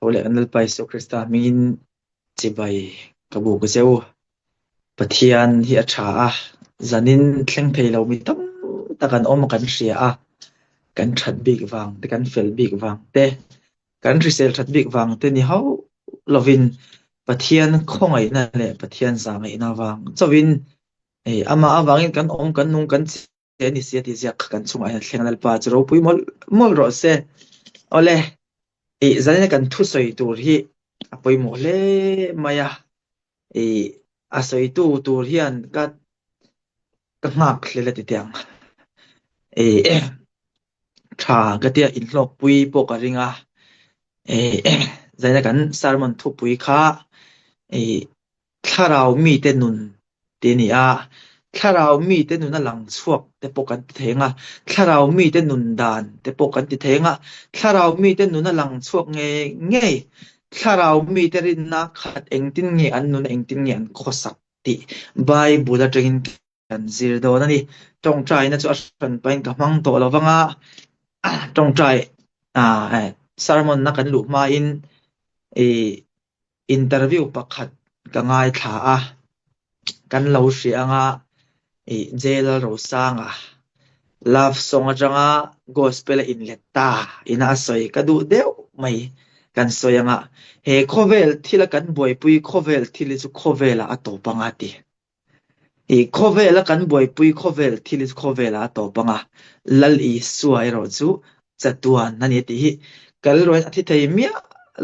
Oleh anal pai so Krista min chibai kabu ko seu pathian hi acha zanin thleng theilo mi tam takan om kan ria kan that big wang te kan fel big wang te kan risel that big wang te ni how lovin pathian khongai na le pathian zangai na wang chawin ama awangin kan om kan nung kan se ni sia ti jak kan chunga thlengal pa chro pui mol ro se ole zanin kan thu soi tur hi apoi mo le maya asoi tur hian ka ngak hle ti tiang tha ka tia in hlok pui po ka ringa zaina kan sermon thu pui kha tharau mi te nun te ni tharau mi te nun lang chuak te po kan thenga tharau mi te nun dan te po kan ti thenga tharau mi te nun lang chuak nge tharau mi te rin na khat engtin nge an nun engtin nge an khosak ti bible a tengin kan zir do na ni tong trai na chu asan pain ka mang to lawanga tong trai sermon na kan lu ma in interview pakhat ka ngai tha kan lo hrianga jail ro sanga love song atanga gospel in letta ina soi ka du deu mai kan soyanga he khovel thila kan boy pui khovel thili chu khovela atopanga ti khovela kan boy pui khovel thili chu khovela atopanga lal I suai ro chu chatuan nani ti kal roi athi thei mia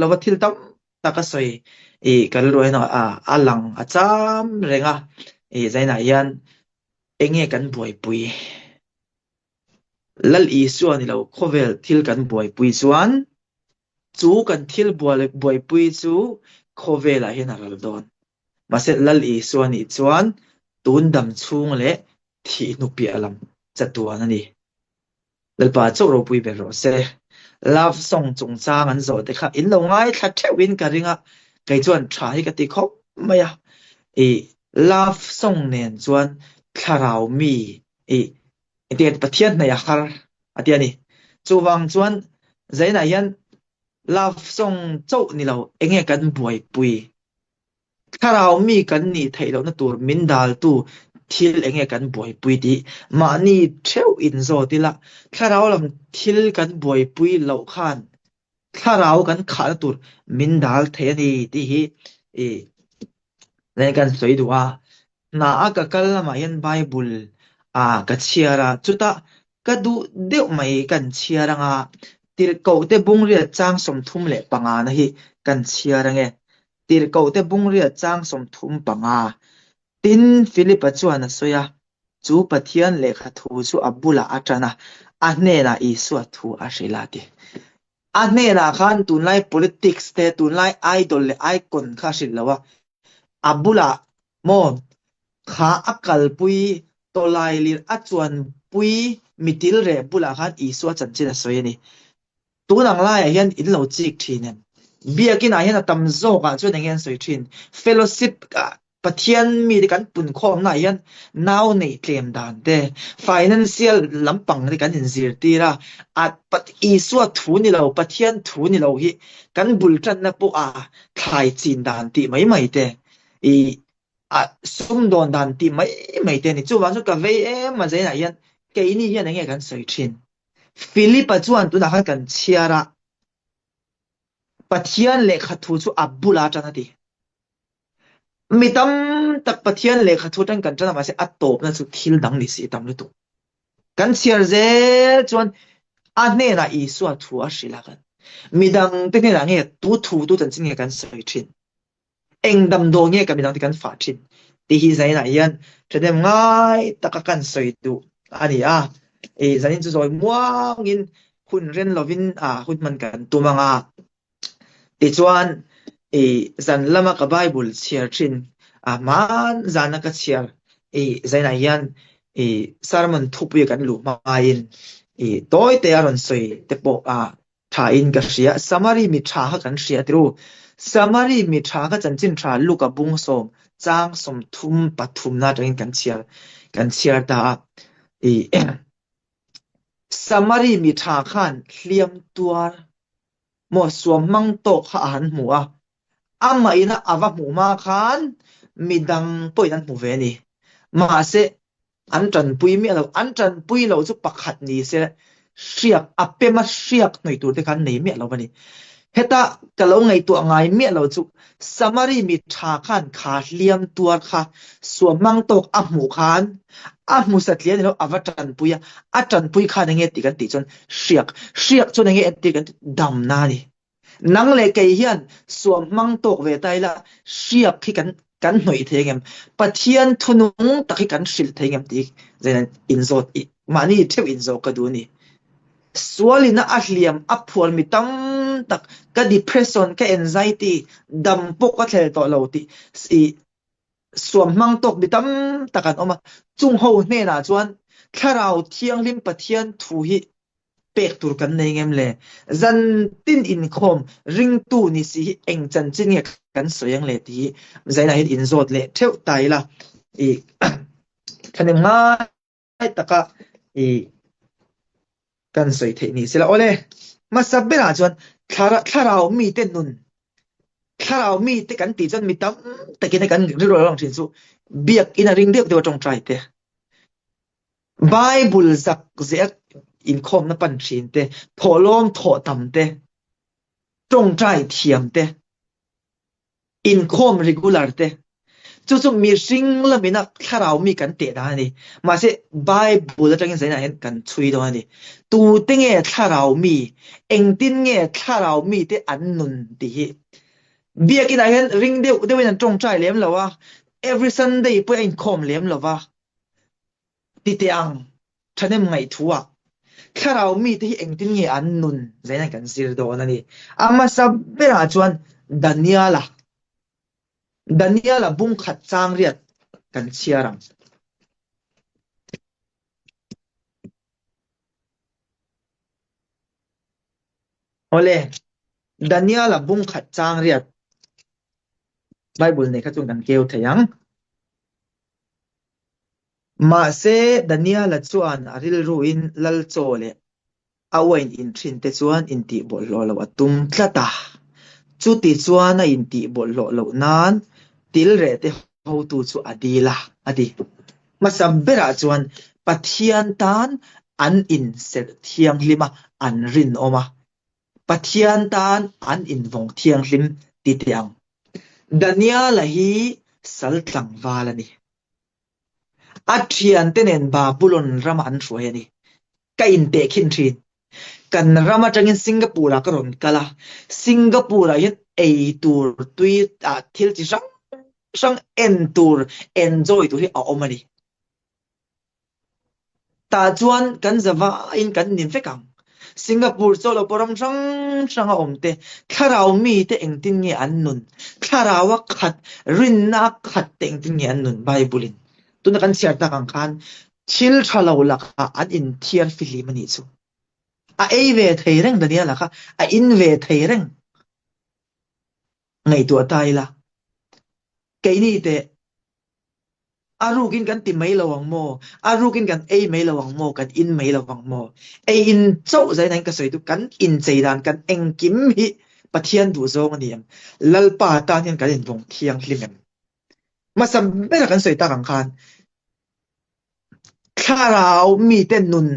lawa thil tam takasoi kal roi na alang acham renga zaina yan enge kan boy pui lal I suan ni lo khovel thil kan boy pui chuan chu kan thil boy pui chu khovela hin aral don maset lal I suan ni chuan tun dam chung le thi nu pi alam chatuan ani lalpa chu ro pui be ro se love song chung chang an zo te kha in lo ngai thla thewin ka ringa kai chuan tha hi ka ti khop maya love song nen chuan tharau mi tiat pathian na ya har atiani chuwang chuan zaina yan love song chau ni lo enge kan buai pui tharau mi kan ni theilo na tur min dal tu thil enge kan buai pui ti ma ni theu in zo ti la tharau lam thil kan buai pui lo khan tharau kan kha tur min dal the ni ti hi len kan soi duwa na aka kalma yan bible ka chiara chuta ka du deu mai kan chiara nga tir ko te bungria chang som thum le panga na hi kan chiara nge tir ko te bungria chang som thum panga tin philip chuan soya chu pathian lekha thu chu abula atana ahne na isu thu ashilati ahne na khan tunlai politics te tunlai idol le icon kha shilawa abula mo kha akal pui tolai lir achuan pui mitil re bula khan isu chanchina soyani tunang lai hian in lo chik thinen biakin hian tamzo ka chuan ngen soi thin fellowship ka pathian mi de kan pun khom na hian naw nei tlem dan te financial lampang ri kan inzir tira at pat isu thu ni lo pathian thu ni lo hi kan bultan na pu thai chin dan ti mai te sum don dan ti mai te ni chuwa chu ka ve ma zaina hian ke ni hian nge kan soi thin philip chuan tu na kan chiara pathian lekha thu chu abula chana ti mitam tak pathian lekha thu tan kan chana ma se atop na chu thil dang ni si tam lu tu kan chiar ze chuan ahne na isu thu a shila kan midang te ne la nge tu thu tu tan chin nge kan soi thin engdam do nge ka midang ti kan fa thin ti hi zaina yan thadem ngai takakan soi tu ani zanin chu zoi muangin hun ren lovin hun man kan tumanga ti chuan zan lama ka bible chiar thin man zana ka chiar zaina yan sermon thupi kan lu main toy te aron soi te po tha in ka ria summary mi tha kan ria tru summary mi tha ka chanchin tha luka bung som chang som thum pathum na tang kan chiar ta summary mi tha khan hliam tuar mo suam mang to kha an hmuwa ama ina awa hmu ma khan midang poinan hmu ve ni ma se an tran pui mi lo an tran pui lo chu pakhat ni se riak apema riak noi tur te kan nei mi lo bani heta kalo ngai tu ngai mi lo chu samari mi tha khan kha liam tuar kha suam mang tok a hmu khan a hmu satlian lo awatran puya atran pui kha nge ti kan ti chon riak chu nge ti kan dam na ni nang le ke hian suam mang tok ve tai la riak khi kan noi thengem pathian thunung takhi kan sil thengem ti zen inzot mani thep inzo ka du ni swalina ahliam aphual mitam tak ka depression ka anxiety dam pok ka thel to lo ti si suam mang tok mitam takan oma chung ho hne na chuan tharau thiang lim pathian thu hi pek tur kan nei ngem le zan tin in khom ring tu ni si eng chan chin nge kan soyang le ti zaina hit in zot le theu tai la i thanem ngai taka i kan soi the ni sila ole masabela chuan tharau mi te nun tharau mi te kan ti chan mi tam takin kan ro rong thin chu biak in a ring deuh de tong trai te bible zak zek in khom na pan thin te pholom tho tam te tong trai thiam te in khom regular te chu mi sing la mina tharau mi kan te da ni ma se bible atang sai na hen kan chui do ni tu te nge tharau mi eng tin nge tharau mi te an nun ti hi biak in a hen ring de wen tong trai lem lawa every sunday po in khom lem lawa ti te ang thanem ngai thuwa tharau mi te eng tin nge an nun zaina kan sir do na ni ama sabbera chuan Daniela bung khat chang riat kan chiaram ole Daniela bung khat chang riat bible ne kha chung kan keu thayang ma se Daniela chuan aril ruin lal chole awain in thin te chuan in ti bol lo lo atum tlata chu ti chuan a in ti bol lo nan til re te ho tu chu adila adi masabbera chuan pathian tan an in ser thiang lima an rin oma pathian tan an in vong thiang lim ti tiang Daniela hi saltlang walani athian tenen babylon rama an hruai ani ka in te khin thin kan rama tangin singapore ka ron kala singapore hin ei tur tui a thil chi sang en tur enjoy tu hi a omani ta chuan kan zawa in kan nin fekang singapore solo poram sang a omte tharau mi te engtin nge an nun tharawa khat rinna khat teng tin nge an nun bible in tuna kan share ta kang khan chil thalo laka an in thian filimani chu a ei ve theireng Daniela kha a in ve theireng ngai tu ataila kaini te arugin kan ti mai lawang mo arugin kan ei mai lawang mo kan in mai lawang mo ei in chau zai nan ka soi tu kan in cheidan kan engkim hi pathian du zong aniam lalpa ta hian kan in vong thiang hlimem masam bela kan soi ta kang khan tharau mi te nun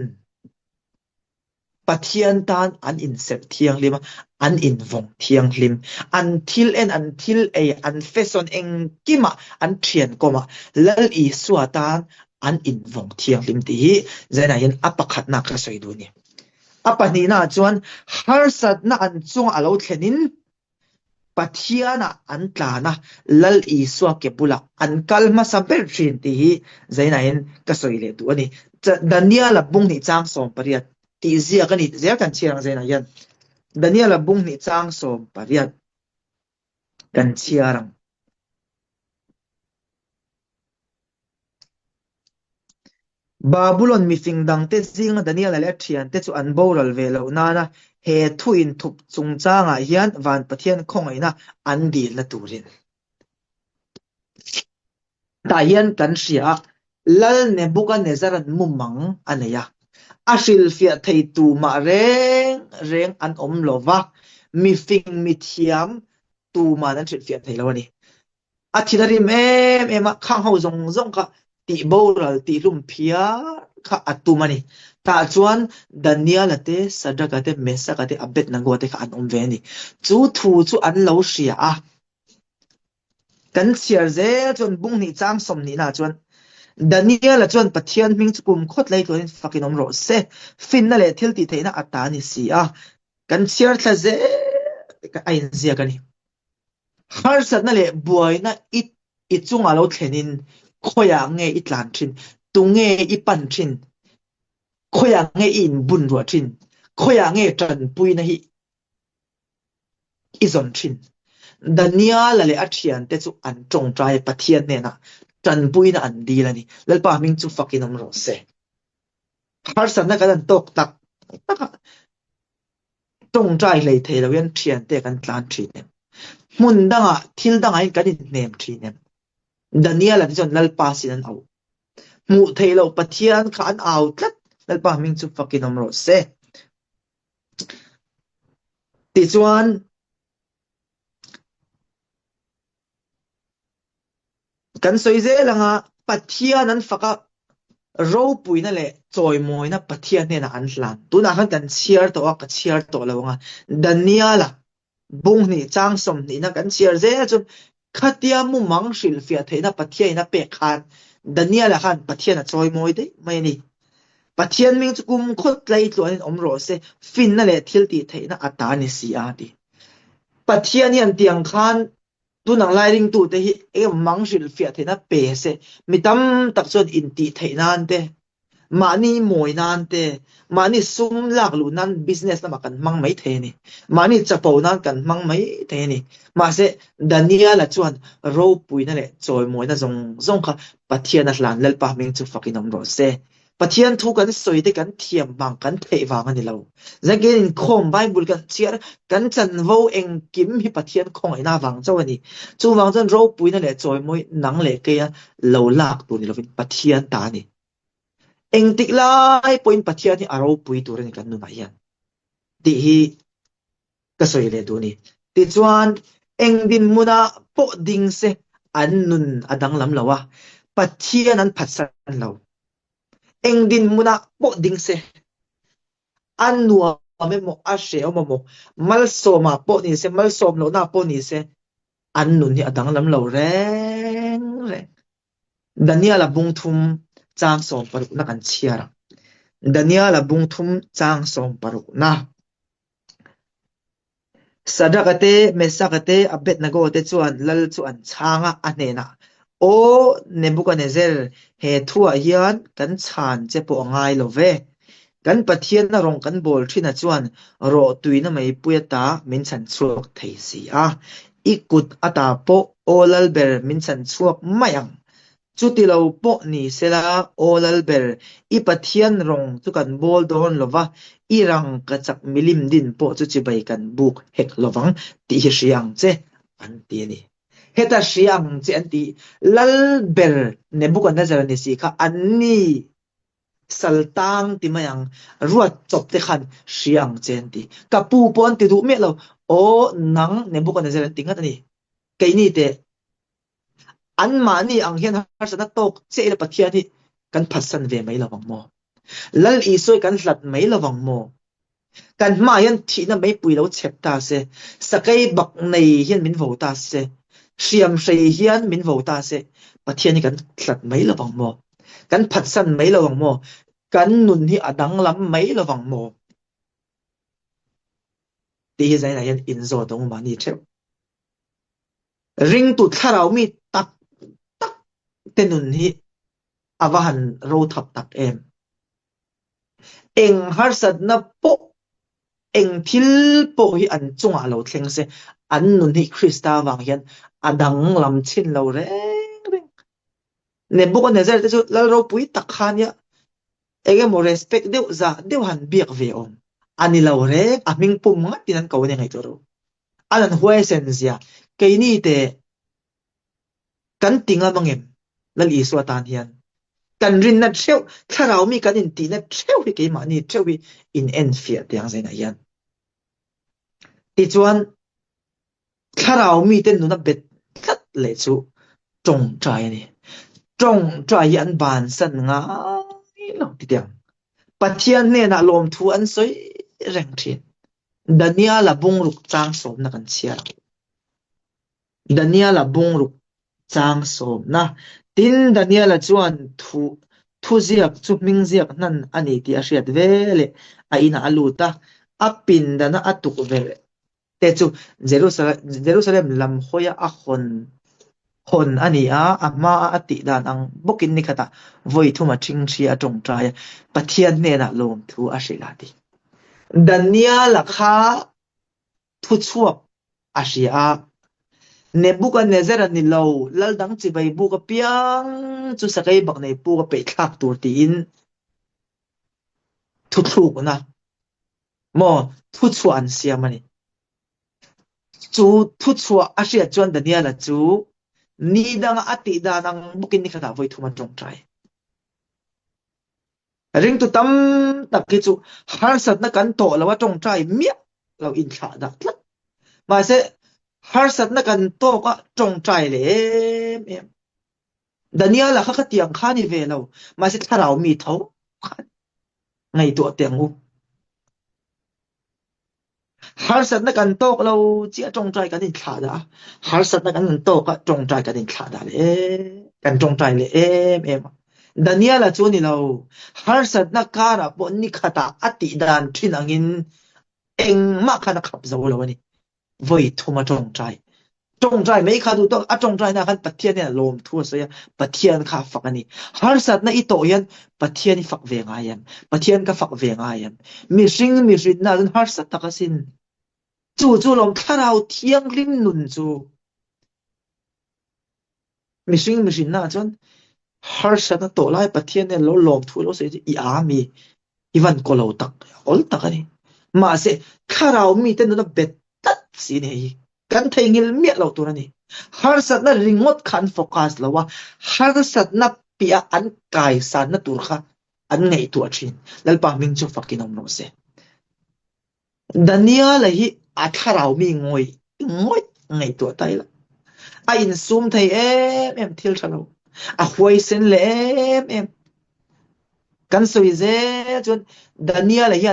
pathian tan an in sep thiang lima an in vong thiang lim until an fason eng kima an thian koma lal I suatan an in vong thiang lim ti zaina yin apakhat na ka soi du ni apani na chuan harsat na an chung alo thlenin pathiana an tlana lal I suwa ke pula an kalma saber thin ti zaina yin ka soi le du ani Daniela bung ni chang som pariat ti zia kan ni zia kan chiang zaina yan Daniela bung ni chang som pariat kan chiarang Babylon mi fingdang te zing Daniela le thian te chu an boral velo nana he thuin thup chung changa hian van pathian khongaina an dil na turin ta hian kan ria lal Nebuchadnezzar mumang aneya ashil fia thei tu ma reng an om lova มีฟิงมีเทียมตูมานั้นเฟียไทยแล้วนี่อาทิตย์ริมเอ็มข้างเฮาซงค่ะตีโบรัลตีลุมเพียค่ะอัตูมานี่ตาจวนดานิเอลเตสะดะกะเตเมสะกะเตอับเบตนังโกเตค่ะอันเวนี่จูทูจูอันเลาเสียกันเชียร์เซจนบุ้งนี่จางสมนี่นะจวนดานิเอลจวนปะเทียนมิงจุกุมโคตรเลยตัวนี้ฟักกินอมโรเซฟินนั่นแหละทิลตีเทนะอัตตานี่เสียกันเชียร์ทะเซก็ไอ้เสียกันนี่ฮาร์สัตนั่นแหละบวยนะอิจุงอาเราเทนินขอยางเงอิตลานชินตุงเงอิปันชินขอยางเงอินบุญรัวชินขอยางเงจันปุยนะฮิอิซอนชินดานิเอลเลยอัจฉริยะแต่จุอันจงใจปะเทียนเนี่ยนะจันปุยนะอันดีแล้วนี่แล้วป่ามิงจุฟักกินอมโรเซฮาร์สัตนั่นก็ดันตกตักจงใจเลยเทเราเวียนเทียนแต่กันตลานชินเนี่ยมุนดังอ่ะทิลดังไอ้กันเนมชินเนี่ยดานิเอลที่จนนัลปาสินันเอามูเทเราปะเทียนขานเอาทัดนัลปามิงจุฟักกินอมโรเซติจวนกันสวยเจลังอ่ะปะเทียนนั้นฟักเราปุยนั่นแหละจอยมวยนะปะเทียนเนี่ยนะอันหลังตัวนั้นกันเชียร์ตัวก็เชียร์ตัวแล้วไงดานิเอลบุ้งนี่จางสมนี่นะกันเชียร์เจจนขัดยามุมังสิลเฟียเทนะปะเทียนนะเปกขันดานิเอลขันปะเทียนนะจอยมวยได้ไม่นี่ปะเทียนมิงจุกุมโคตรเลยตัวนี้อมโรเซฟินนั่นแหละทิลตีเทนะอัตตานี่เสียดีปะเทียนเนี่ยเตียงขันตัวหนังลายริงตัวเตหิมังสิลเฟียเทนะเปเซมิตั้มตักจนอินตีเทนันเตมานี่มวยนันเตมานี่ซุ่มลักลุนันบิสเนสนะมากันมังไม่เทนี่มานี่จะปูนันกันมังไม่เทนี่มาเสดานิเอลจวนโรปุยนั่นแหละจอยมวยนะจงค่ะปะเทียนนั่นหลานเลลปามิงจุฟักกินอมโรเซปะเทียนทุกันสวยได้กันเทียมบางกันเทวางันนี่เราจะเกินคมไบเบิลกันเชียร์กันจันโวเองกิมฮิปะเทียนคงไอ้หน้าวังเจ้าวันนี้จู่วังจนโรปุยนั่นแหละจอยมวยหนังเล็กเกียเราลากตัวนี้เราเป็นปะเทียนตานี่เองติกไล่ปอยปะเทียนที่อารมณ์ปุยตัวนี้กันนู่นมายันดีฮีก็สวยเลยตัวนี้ติดจวนเองดินมุนาปอดิงเซอันนุนอดังลำเราวะปะเทียนนั้นพัดสันเราเองดินมุนาปอดิงเซอันนัวไม่หมกอาเสียวมาหมกมัลโซมาปอนี่เซมัลโซมเราหน้าปอนี่เซอันนุนที่อดังลำเราแรงดานิเอลบุงทุมจางสมปรุกนักอันเชียร์ดานิเอลบุงทุมจางสมปรุกนะสะดกเตเมสกเตอับเบตนโกเตจวนลลจวนชางะอันเนนะโอเนบุกเนเซลเฮทัวเฮียนกันชานเจปองไงโลเวกันปะเทียนนรงกันบอลที่นจวนรอตุยนไม่ปุยตามินสันชวกไทยสีอีกุดอัตาโปโอลลเบร์มินสันชวกไม่ยังจุดที่เราปกนี่เสลาโอลลเบร์อีปะเทียนรงทุกันบอลโดนลวะอีรังกระจักมิลิมดินปอจุดจีใบกันบุกเฮกลวังตีเชียงเจอันตีนี่เฮตาเชียงเจอันตีลลเบร์เนบุกันนั่นจะเป็นสิค่ะอันนี้สัลตังที่มายังรวดจบที่ขันเชียงเจนตีกับปูปอนติดูเมื่อเราโอ้นังเนบุกันนั่นจะเป็นติงกันนี่ไกนี่เตอันมานี่อังเฮียนฮาร์สนัตโตกเจลปะเทียนี่กันพัดสันเวไม่ระวังโมลัลอีสวยกันหลัดไม่ระวังโมกันมายันที่นั่นไม่ปุยเราเช็บตาเสสกายบักในเฮียนมินโวตาเสเชียมเชียเฮียนมินโวตาเสปะเทียนี่กันหลัดไม่ระวังโมกันพัดสันไม่ระวังโมกันนุนที่อดังลำไม่ระวังโมตีใจไหนยันอินโซตรงมานี่เช่ริงตุดถ้าเรามีตักเตนุนที่อวหันโรทับตักเองฮาร์สัดนับโปเองทิลโปฮิอันจงอาเราเทงเซอันนุนที่คริสตาวังยันอดังลำชินเราเร่งเนบุกันเนเซอร์ที่สุดแล้วเราปุยตักขันยะเองโมเรสเปกเดียวจะเดียวหันเบียกเวอมอันนี้เราเร่งมิงปุ่มงัดที่นั่นเขาเนี่ยไงตัวเราอันนั้นหัวเซนเซียแค่นี้เตกันติงละมังเอ็มแล้วอีสวาตานเฮียนกันรินนัดเชวถ้าเรามีกันอินตีนัดเชวที่เกี่ยมานี่เชวอินเอ็นเฟียที่ยังไงนะยัน ติจวนถ้าเรามีเต้นนุนเบ็ดทัดเลยจูจงใจนี่จงใจยันบานสันง่ายเราทีเดียวปัจเจียนเนี่ยนะลมทวนสวยแรงทีดันเนียละบุงรุกจางสมนักันเชียร์ดันเนียละบุงรุกจางสมนะตินดันเนียละจวนทุเจียกจุมิงเจียกนั่นอันนี้ที่อาเซียดเวเลไอ้น่ะลูตาอัปปินดานะอัตุกเวเลแต่จูเยรูซาเล็มลำโคยอาคนอันนี้อามาอติดานังบุกินนิคตาวยทุมาชิงเชียจงใจปะเทียนเนี่ยนะลมทูอาศิลาดีดันเนียละค่ะทุชวบอาเซียเนบุกันเนเซรันนิลาวลัลดังจิบายบุกเปียงจุสกายบักในบุกเปิดทักตัวตีนทุกลูกนะมอทุชวอันเสียมันนี่จูทุชวอาเซียจวนดันเนียละจูนี่ดังอติดานังบุกินนิคตาวยทุมันจงใจริงตุตั้มตักกิจูฮาร์สัตนักกันโตแล้วว่าจงใจเมียเราอินขาดักลัดมาเสฮาร์สัตนักกันโตก็จงใจเลยดันเนียละข้าก็เตียงข้านี่เวเรามาเสถ้าเรามีเท่าไงตัวเตียงหูฮาร์สัตนักกันโตเราเจ้าจงใจกันอินขาดาฮาร์สัตนักกันโตก็จงใจกันอินขาดาเลยกันจงใจเลยดันเนียละจวนนี่เราฮาร์สัตนักการะบนนิคตาอติดานที่นังอินเองมากขนาดขับจะว่านี่วยทุมาจงใจไม่ขาดูต้องจงใจนะคันปะเทียนเนี่ยลมทั่วเสียปะเทียนข้าฝักนี่ฮาร์สัตนะอีโตยันปะเทียนฝักเวงอายันปะเทียนก็ฝักเวงอายันมีสิ่งน่าจนฮาร์สัตตะกสินจู่ลมถ้าเราเที่ยงริมนุนจู่มีสิ่งน่าจนฮาร์สัตนะโตไล่ปะเทียนเนี่ยลมทั่วเราเสียอีอามีอีวันก็เราตักอลตักนี่มาเสถ้าเรามีแต่นุนเบ็ดตัดสิเนี่ยกันทงิลเมียเราตัวนี้ฮาร์สัตนะริงมดขันโฟกัสแล้วว่าฮาร์สัตนะปียอันกายสารนะตัวข้าอันไงตัวชินแล้วป่ามิงจูฟักกินอมโนเซดันเนียละฮีอาถ้าเรามีงอยไงตัวไตละไอ้อินซูมไทยทิลชะเราหวยเส้นเล่กันสวยเจ้จนดันเนียละฮี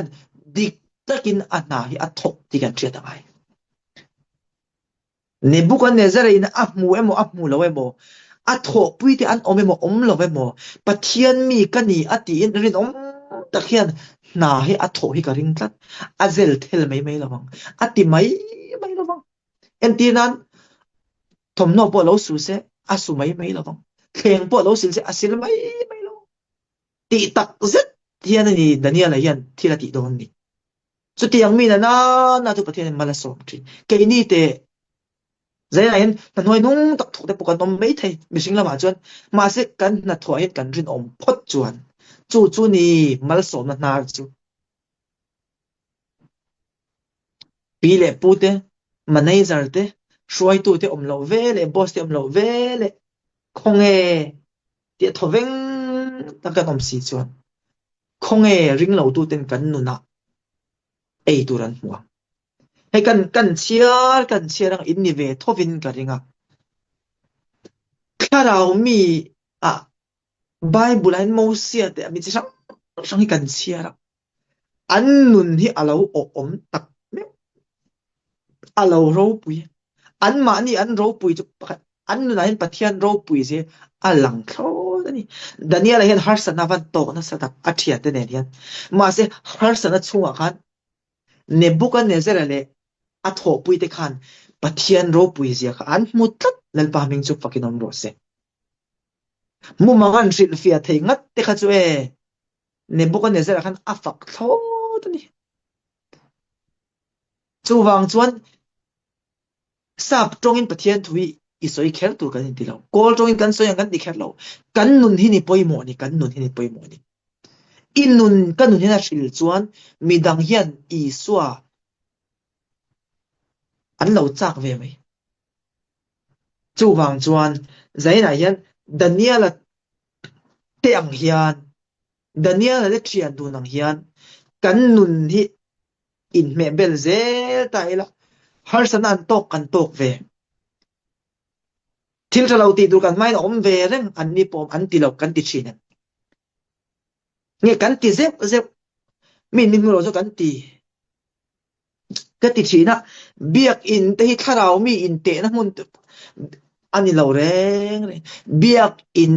ดิกตะกินอันนาฮีทกที่กันเชียร์ต่างไงเนบุกันเนเซอร์อินมูแล้วทกปุยที่อันแล้วปะเทียนมีกันนี่ตีอินรินตะเคียนนาให้ทกให้กระริงตัดเซลเทลไม่ระวังตีไม่ระวังเอ็นตีนั้นทอมโนปเราสูเสสุไม่ระวังเข่งปเราสิลเสสิลไม่ระวังตีตักเซเทียนนี่ดันเนียอะไรยันที่ละตีโดนนี่สุดที่ยังมีน่าทุกประเทศมาละสมจีเกนี่เตใจไหนนั่นหน่วยนุ่งตักถูกแต่ปกันนมไม่ไทยไม่สิ่งละมาจวนมาเสกันนั่นถอยกันรินพดจวนจู่นี่มาละสมนาจู่ปีเล่ปูเตมันไม่จาร์เตช่วยตัวเตเราเวเล่บอสเตเราเวเล่คงเตทเวงตักกันสีจวนคงริงเราตัวเต็นกันนุนะตัวนั้นหัวให้กันเชียร์อินนิเวทวินกันริงถ้าเรามีไบเบิลและโมเสสแต่มีจะช่างให้กันเชียร์อันนุนที่เราตักเรารู้ปุยอันมานี่อันรู้ปุยจุกอันนุนอันปะเทียนรู้ปุยเสียหลังเขานี่ดันนี่อะไรเห็นฮาร์สันนัวันโตนะสัตว์อัจฉริยะเนี่ยมาเสียฮาร์สันนัดช่วงกันเนบุกันเนเซอร์เลยทกปุยเตขันปะเทียนรู้ปุยเสียอันมุดลัดแล้วป่ามิงจุกฟักกินอมโรเซมุมมันสิลฟิอาเทงัดเตขัดจูเนบุกันเนเซอร์ขันฟักโทตัวนี้จูวางจวนสับตรงอินปะเทียนทุยอิสอยแคร์ตัวกันที่เราโกลตรงอินกันสอยกันที่แคร์เรากันนุนที่นี่ปอยโมนี่กันนุนที่นี่ปอยโมนี่อินนุนกันนุนที่น่าสิลจวนมีดังเฮียนอีสัวอันเราจากเวไหมจู่วางจวนใจไหนยันดันเนียละเตียงเฮียนดันเนียละเทียนดูนังเฮียนกันนุนที่อินเมเบลเซตายละ har sanan tok kan tok ve thil talo ti dur kan mai om ve reng an ni pom an ti lo kan ti chin nge kan ti zep min ro zo kan ti ka ti china biak in te hi tharau mi in te na mun ani lo reng biak in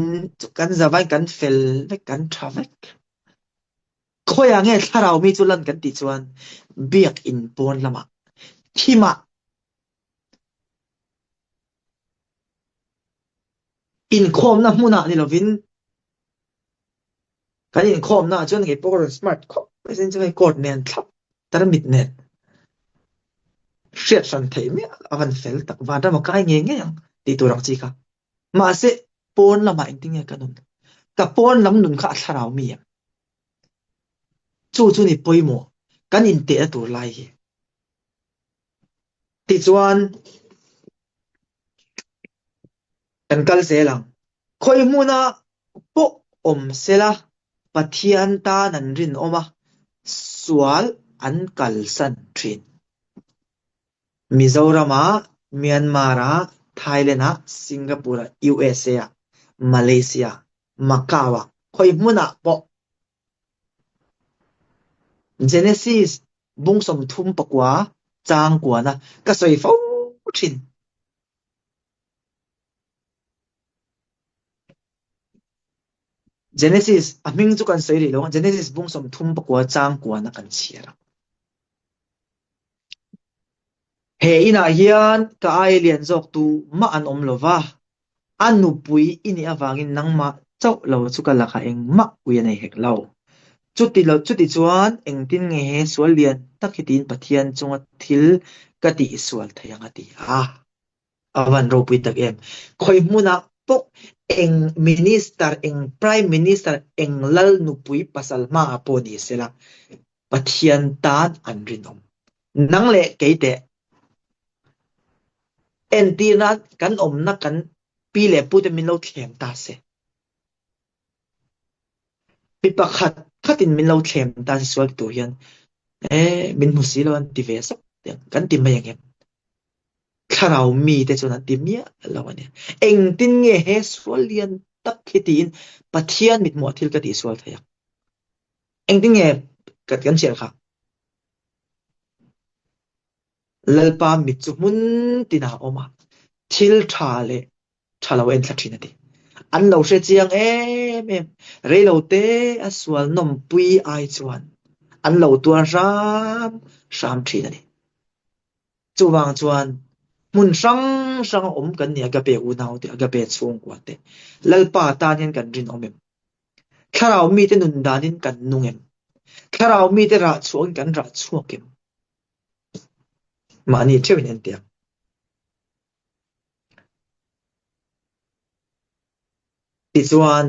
kan zawai kan fel kan travek khoya nge tharau mi chulan kan ti chuan biak in pon lama thima in khom na hmuna ni lovin kan in khom na chuan nge por smart khop pesen chai code nen thap tarmit net Siat san thei me avan fel tak wada ma kai nge yang ti turang chi ka ma se pon lama inting kanun ka pon lam nun kha tharau mi chu ni poimo kan in te tur lai hi ti chuan kan kal se lang khoi muna po om sela pathian ta nan rin oma sual an kal san thin Mizorama, Myanmar, Thailand, Singapore, USA, Malaysia, Macau, khoi muna po Genesis bung som thum pakwa chang kwa na ka soi fo thin Genesis aming chu kan soi ri lo Genesis bung som thum pakwa chang kwa na kan chiara he ina hian ka ai lian jok tu ma an om lova anu pui ini awangin nangma chau lo chu ka lakha eng ma ui nei hek lo chuti chuan engtin nge he sual lian takhitin pathian chunga thil ka ti sual thayanga ti awan ro pui tak em khoi muna pok eng minister eng prime minister eng lal nu pui pasal ma aponi sela pathian tan anrinom nang le keite entina kan om na kan pi le pu te min lo thlem ta se pi pakhat khatin min lo thlem ta sual tu hian min musilon ti ve sak kan ti mai ngem tharau mi te chuna ti mia lawani eng tin nge he sualian tak khitin pathian mit mo thil ka ti sual thaya eng tin nge kat kan cher kha lalpa mit chu mun tina oma thil thale thalawen thlathina ti an lo se chiang em re lo te aswal nom pui ai chuan an lo tua ram thina ni chuwang chuan mun sang om kan nia ga pe u nau te ga pe chung kwa te lalpa ta nen kan rin omem tharau mi te nun danin kan nungem tharau mi te ra chuang kan ra chuakem mani thewin en te ti chuan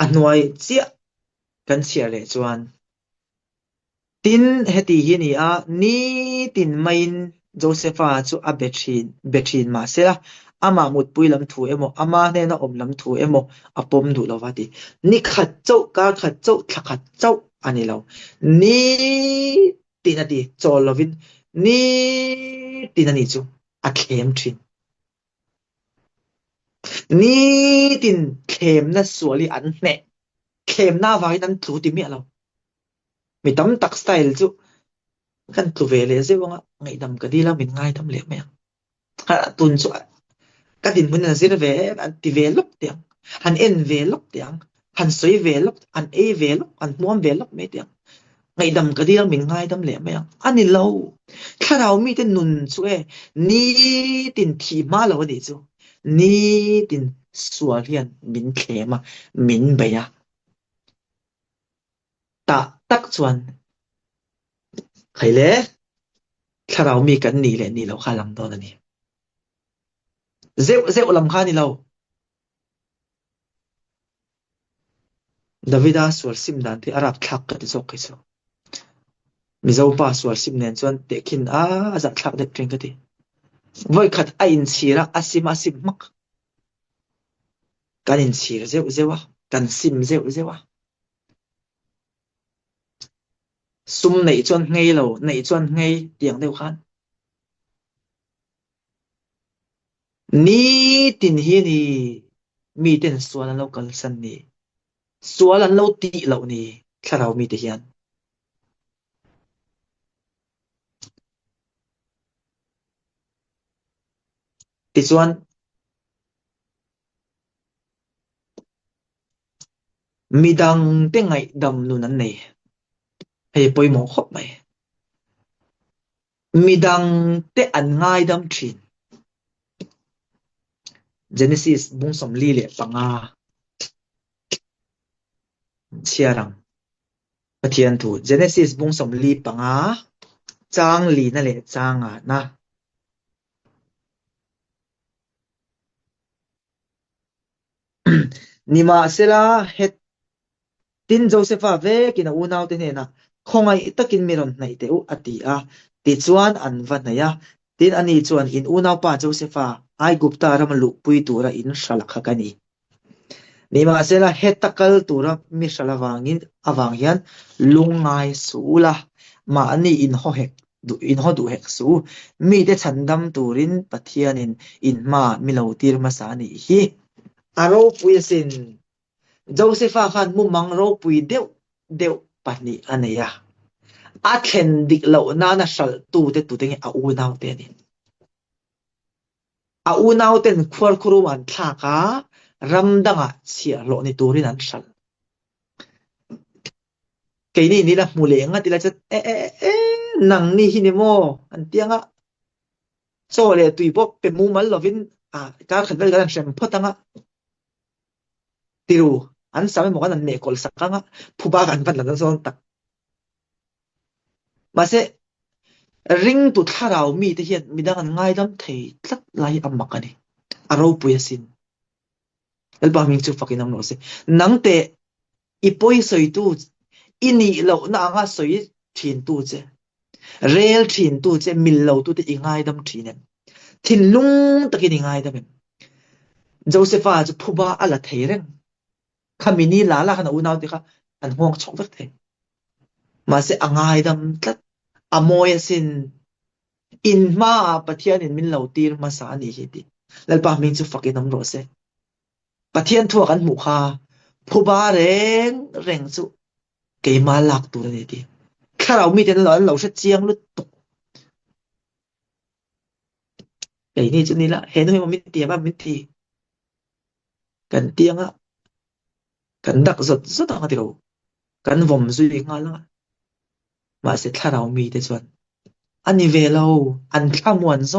anwai chia kan chia le chuan tin heti hi ni a ni tin main Josepha chu a bethin ma sela ama mut pui lam thu emo ama ne na om lam thu emo apom du lawati ni khat chau ka khat chau thakhat chau ani lo ni tinati chol lovin ni tinani chu a khem thin ni tin khem na suali an ne khem na vai nan thu ti mi lo mi tam tak style chu kan tu ve le zewanga ngai dam ka dila min ngai tam le me ha tun chu ka din mun na zir ve an ti ve lok tiang han en ve lok tiang han soi ve lok an e ve lok an muam ve lok me tiang ngai dam ka dila min ngai tam le me ani lo tharau mi te nun chu ni tin thi ma lo ni chu ni tin sualian min khema min baya ta tak chuan khaile tharau mi kan ni le ni lo khalam don ani zeu lam kha ni lo Davida sual sim dan ti arab thak ka ti sok kiso mizo pa sual sim nen chuan te khin za thak de tring ka ti voi khat a in chira asim mak kan in chir zewa kan sim zewa sum nei chuan ngei lo nei chuan ngei tiang deu khan นี่ตินฮีนี่มีเต็นส่วนเรากัลสันนี่ส่วนเราตีเรานี่ถ้าเรามีแต่เฮียนติส่วนมีดังเต็งไงดำนู่นนั่นนี่ให้ปอยหมอครบไหมมีดังเตอันง่ายดำชิน Genesis บุ้งสมลีเละปังอาเชียรังปะเทียนถู Genesis บุ้งสมลีปังอาจางลีนั่นแหละจางอ่ะนะนี่มาเสละเฮ็ดตินโจเซฟาเวกินอูนาวเตเนนะคงไอตะกินมีรอนไหนเตอุอติอาติจวนอันวันไหนอะตินอันนี้จวนอินอูนาวป้าโจเซฟาไอกุปตารมันลุปุยตัวระอินชลักขกันนี่มาเสละเฮ็ดตะกัลตัวระมิชลาวางินอวังยันลุงไงสูละมาอันนี้อินหอเฮกดูอินหอดูเฮกสูมีแต่ฉันดำตัวรินปะเทียนินอินมามิลาวตีรมาสานีฮีอารมณ์ปุยสินโจเซฟาขันมุมังโรปุยเดียวปะนี่อันนี้อะอาเคนดิกเหล่านั้นชัลตูเตตูเตงอาอูนาวเตนิอาอูนาวเตนควรครูมันทัการำดังเสียโลในตัวรินันชัลเกนี่นี่ละมูเลงติละจะนังนี่ฮินิโมอันเตียงโซเลตุยบอกเป็นมูมันลวินการขัดเวลกันเชมพอตังติรูอันสามบอกว่านันเมกอลสักกังผู้บ้ากันพันหลังโซนตักมาเสริงตุท่าเรามีแต่เห็นมีดังง่ายดำเทตัดไล่อัมมักนี่อารมณ์ปุยสินเอลบามิงจูฟักินน้ำโนเสนังเตอีปอยสวยตูอินี่เราหน้างาสวยทินตูเจเรลทินตูเจมิลเราตูเตอีง่ายดำทินเนี่ยทินลุงตะกินง่ายดำเนี่ยโจเซฟาจะผู้บ้าอะไรเทเร่งขามินีลาลาขนาดอุณาวติค่ะอันห่วงชกเวกเทมาเสอ่างง่ายดำตัดอโมยสินอินมาปะเทียนอินมิลเราตีรมาสานีฮิติแล้วปามิงจูฟักินน้ำโรเซปะเทียนทั่วกันหมู่ค่ะผู้บ้าเร่งจูเกมาลักตัวนี้ดิข้าเรามีแต่เราเสียเจียงลุดตกไอ้นี่จุดนี้ละเห็นไหมว่ามิตีบ้างมิตีกันเตียงกันดักสุดต่างกันเรากันวอมซุยงานละมาเสร็จถ้าเรามีแต่ส่วนอันนี้เวลาอันข้ามวันโซ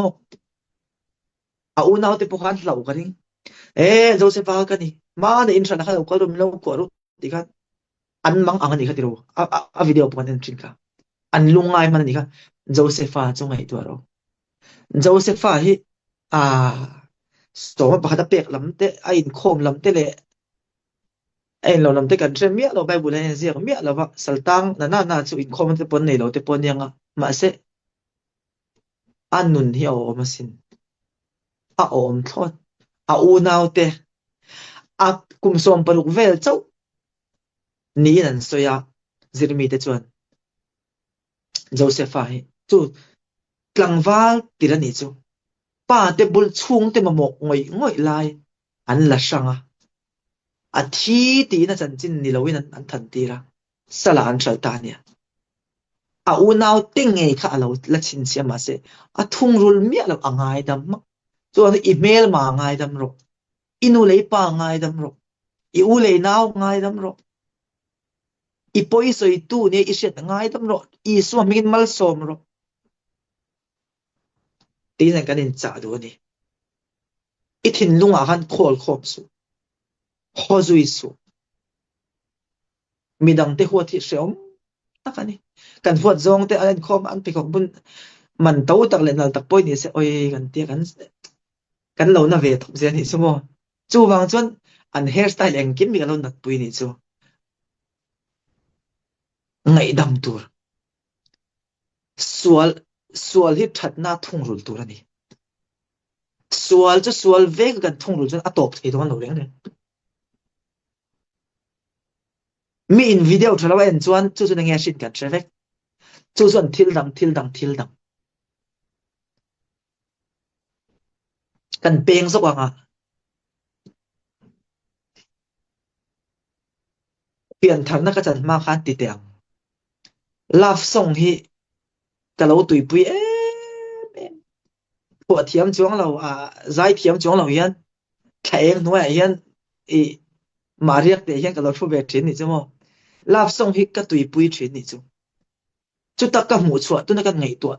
เอาอุณเอาแต่พวกเขาเรากันนี่โจเซฟากันนี่มาในอินทราเราก็รู้เราก็รู้ดีกันอันมังอันนี้กันที่เราวิดีโอปุ่นนั้นจริงค่ะอันลุงไงมันนี่ค่ะโจเซฟาจงไงตัวเราโจเซฟาที่สมมติปะคัดเปียกลำเตะไอ้โคมลำเตะเลยไอ้เราลำเตะกันเชื่อเมียเราไปบุญเลยเสียเมียเราว่าสัลตังน่าจะอินโคมมันจะปนเนี่ยเราจะปนยังมาเสอันนุนที่เอามาสินอมทอดอูนาวเตกุมสมปลุกเวลเจ้านี่นั่นสอยจิรมีเตจวนโจเซฟาจูกลางวาลติระนี่จูป้าเตบุลชุงเตมหมกงอยลายอันละช่างอาทิตีน่าจันจินนี่เราวินันอันทันตีระสลาอันชัลตาเนี่ยอูนาวติ้งไงค่ะเราละชินเสียมาเสทุ่งรุลเมียเราง่ายดำมั้งส่วนอีเมลมาง่ายดำรกอินูเลยป้าง่ายดำรกอูเลยนาวง่ายดำรกอีปอยสวยตู้เนี่ยอีเสียง่ายดำรกอีสวมินมัลสมรกตีนันกันเองจ่าดูนี่อีทินลุงอาการโคลคบสูฮอซุยสูมีดังเตหัวที่เสียมนักนี่กันหัวจงเตอันคอมอันไปของบุญมันเต้าตักเลยนั่นตักปอยนี่เสียโอ้ยกันเตี้ยกันเราหน้าเวทเสียนี่ชั่วโมงจู่บางส่วนอันเฮร์สไตล์เองกินมีกันเราหนักปุยนี่จู่ไงดำตัวสวลที่ถัดหน้าทุ่งรุลตัวนี่สวลเวกกันทุ่งรุลจนอัตบไอ้ตัวนั้นเราเลี้ยงเนี่ยมีอินวิดีโอที่เราเห็นส่วนในแง่ชินกันใช่ไหมส่วนทิลดังก กันเปงซะกว่าเปลี่ยนทันนักจันมาคันติเตียงลาฟส่งฮีกะเราตุยปุยปวดเทียมจ้วงเราใจเทียมจ้วงเราเฮียนแข็งหน่วยเฮียนอีมาเรียกเดียเฮียนกะเราผู้เวทรินนี่จ้ะมั้งลาฟส่งฮีกะตุยปุยทรินนี่จ้ะจุดตะกะหมูชวดตุนกะไงตัว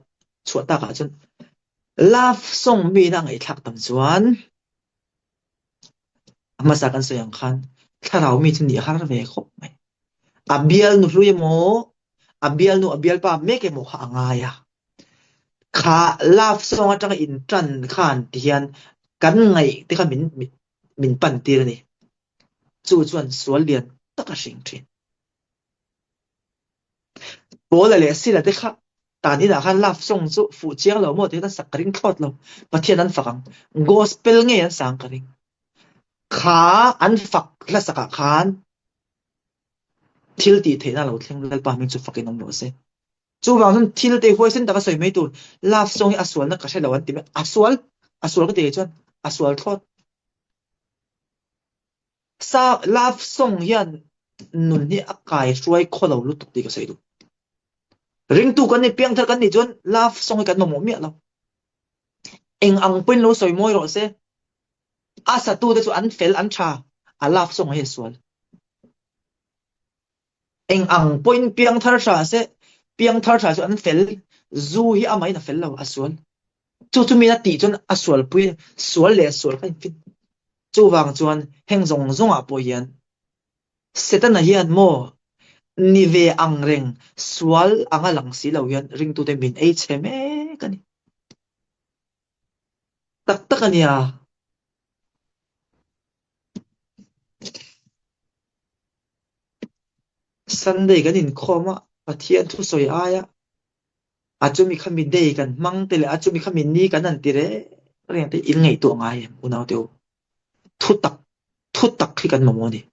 ชวดตะกะจนลาฟส่งมีนางไอ้ทักตำจวนมาสักกันเสียงคันถ้าเรามีที่นี่ฮาร์เวครบไหมอับเบียลนุรู้ยังโมอับเบียลป้าเมกเอโมหางายะขาลาฟส่งจังอินจันขานเทียนกันไงที่ข้ามินปันตีรนี่จู่จวนสวนเลียนตะกะสิงทรินโบละเลยสิละเด็กค่ะตอนนี้นะคันลาฟส่งจู่ฟูเจียงเราหมดที่นั่นสักกริงทอดเราประเทศนั้นฝังกอสเปลเงี้ยสังกริงขาอันฝักและสักขานทิลตีเทน่าเราเที่ยงเล่ป้ามิงจุฝักกินนมโลเซจู่บางทีทิลตีหัวเส้นตะกะสวยไม่ตูลาฟส่งให้อสวลนักกระใช้เราวันที่ไม่อสวลก็เดี๋ยวจวนอสวลทอดซาลาฟส่งยันนุนนี่อากายช่วยคนเราลุตุกตีก็ใส่ดูริงตูกันนี่เพียงเท่ากันนี่จนลาฟส่งให้กันมาหมดเมียเราเอ็งอังเป็นรู้สวยมวยหรอเซอาศัตูได้จวนอันเฟลอันชาลาฟส่งให้สวนเอ็งอังเป็นเพียงเท่าชาเซเพียงเท่าชาจนอันเฟลจูฮีอาไม่น่ะเฟลเราสวนจู่มีนาตีจนสวนปุยสวนเลยสวนกันฟินจู่วางจวนแห่งจงปุยยันเสตันเฮียนโมนิเวอังเริงสวลอังหลังสีเหล่ายันริงตูเตมินเชเมกันนี่ตักกันเนี่ยซันเดย์กันนินคอมะปะเทียนทุสอยอายะอาจจะมีคำมีเดย์กันมังเตลอาจจะมีคำมีนี่กันนั่นติเรเรียนที่อินไงตัวง่ายอุณาเดียวทุตักที่กันมาโมนี่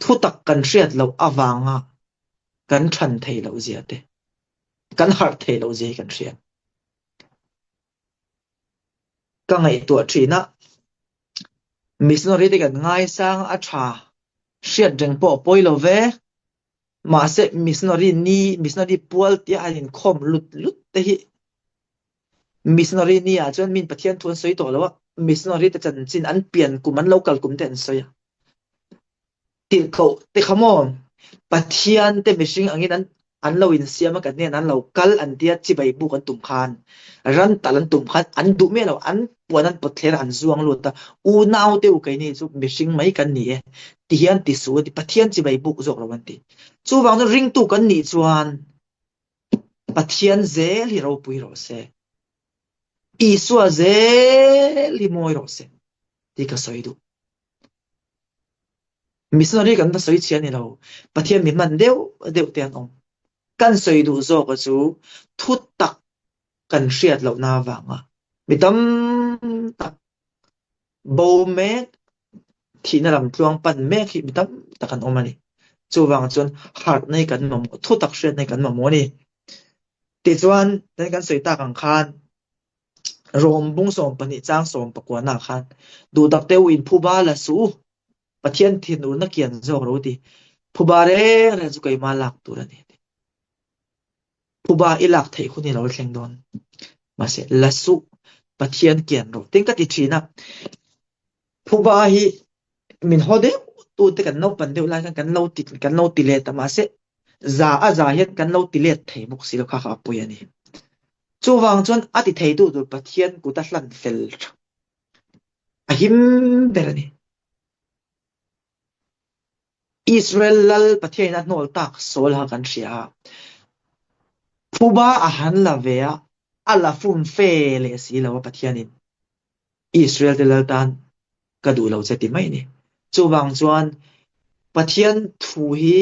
ทุตักกันเสียดเราอวังอ่ะกันฉันเทเราเสียดกันหาเทเราเสียกันเสียก็ไงตัวทีน่ะมิสโนรีที่กันง่ายสร้างอาชาเสียดจึงปอปอยเราเวมาเสมิสโนรีปวลที่อันคอมลุดเตหิมิสโนรีนี่อาจจะมีปะเทียนทวนสวยตัวแล้วว่ามิสโนรีแต่จันจินอันเปลี่ยนกุมันโลกาลกุมเต็นสวยติดเขาติดขโมยปะเทียนเต็มไปชิงอันนี้นั้นอันเราอินเสียมากันเนี่ยนั้นเรากัลอันเดียจีใบบุกันตุ่มคานรันตัลันตุ่มคานอันดุเมื่อเราอันปวนั้นปวดเทอันซวงลุตาอูนาวเตวกันนี่จูไปชิงไม่กันนี่ที่ยันติสูดิปะเทียนจีใบบุกจอกเราวันที่จูบางทีริงตุกันนี่จวนปะเทียนเซลที่เราปุยเราเซอีสัวเซลที่มวยเราเซที่ก็สวยดูมิสโนรีกันตั้งสวยเชียนี่เราปะเทียนมีมันเดียวเตียนองกันสวยดูโซก็จูทุดตักกันเสียดเหล่านาวังอ่ะมีตั้มตักโบเมกที่นั่นลำพลวงปันเมกมีตั้มตักกันออกมานี่จูวังจนหาดในกันมาทุดตักเสียดในกันมาโมนี่ติดจวนในกันสวยตากังคานรวมบุ้งสมปนิจ้างสมประกวดนาคันดูดักเตวินผู้บ้าละสู้ปะเทียนที่นูนักเกียนจอกรู้ดีผู้บ้าเร่เรจุกัยมาหลักตัวนี้ผู้บ้าอีหลักไทยคนนี้เราเชียงดอนมาเสร็จละสู้ปะเทียนเกียนรู้ติ้งกัดติดชีนะผู้บ้าฮีมินฮอเดตัวเด็กกันเล่าปันเดียวไล่กันเล่าติเลตมาเสร็จจ่าเห็นกันเล่าติเลตไทยมุกสิลข้าขับปุยนี่จู่วางจนอธิไทยดูปะเทียนกูตัดลันเฟลหิมเดรนี่อิสราเอลปะเทศนั้นโนลตักโซลหากันเสียผู้บ้าอาหารละเวียอัลลาฟุนเฟลสิแล้วว่าปะเทศนี้อิสราเอลเดลตันก็ดูเราจะติไม่นี่จู่บางจวนปะเทศทูฮี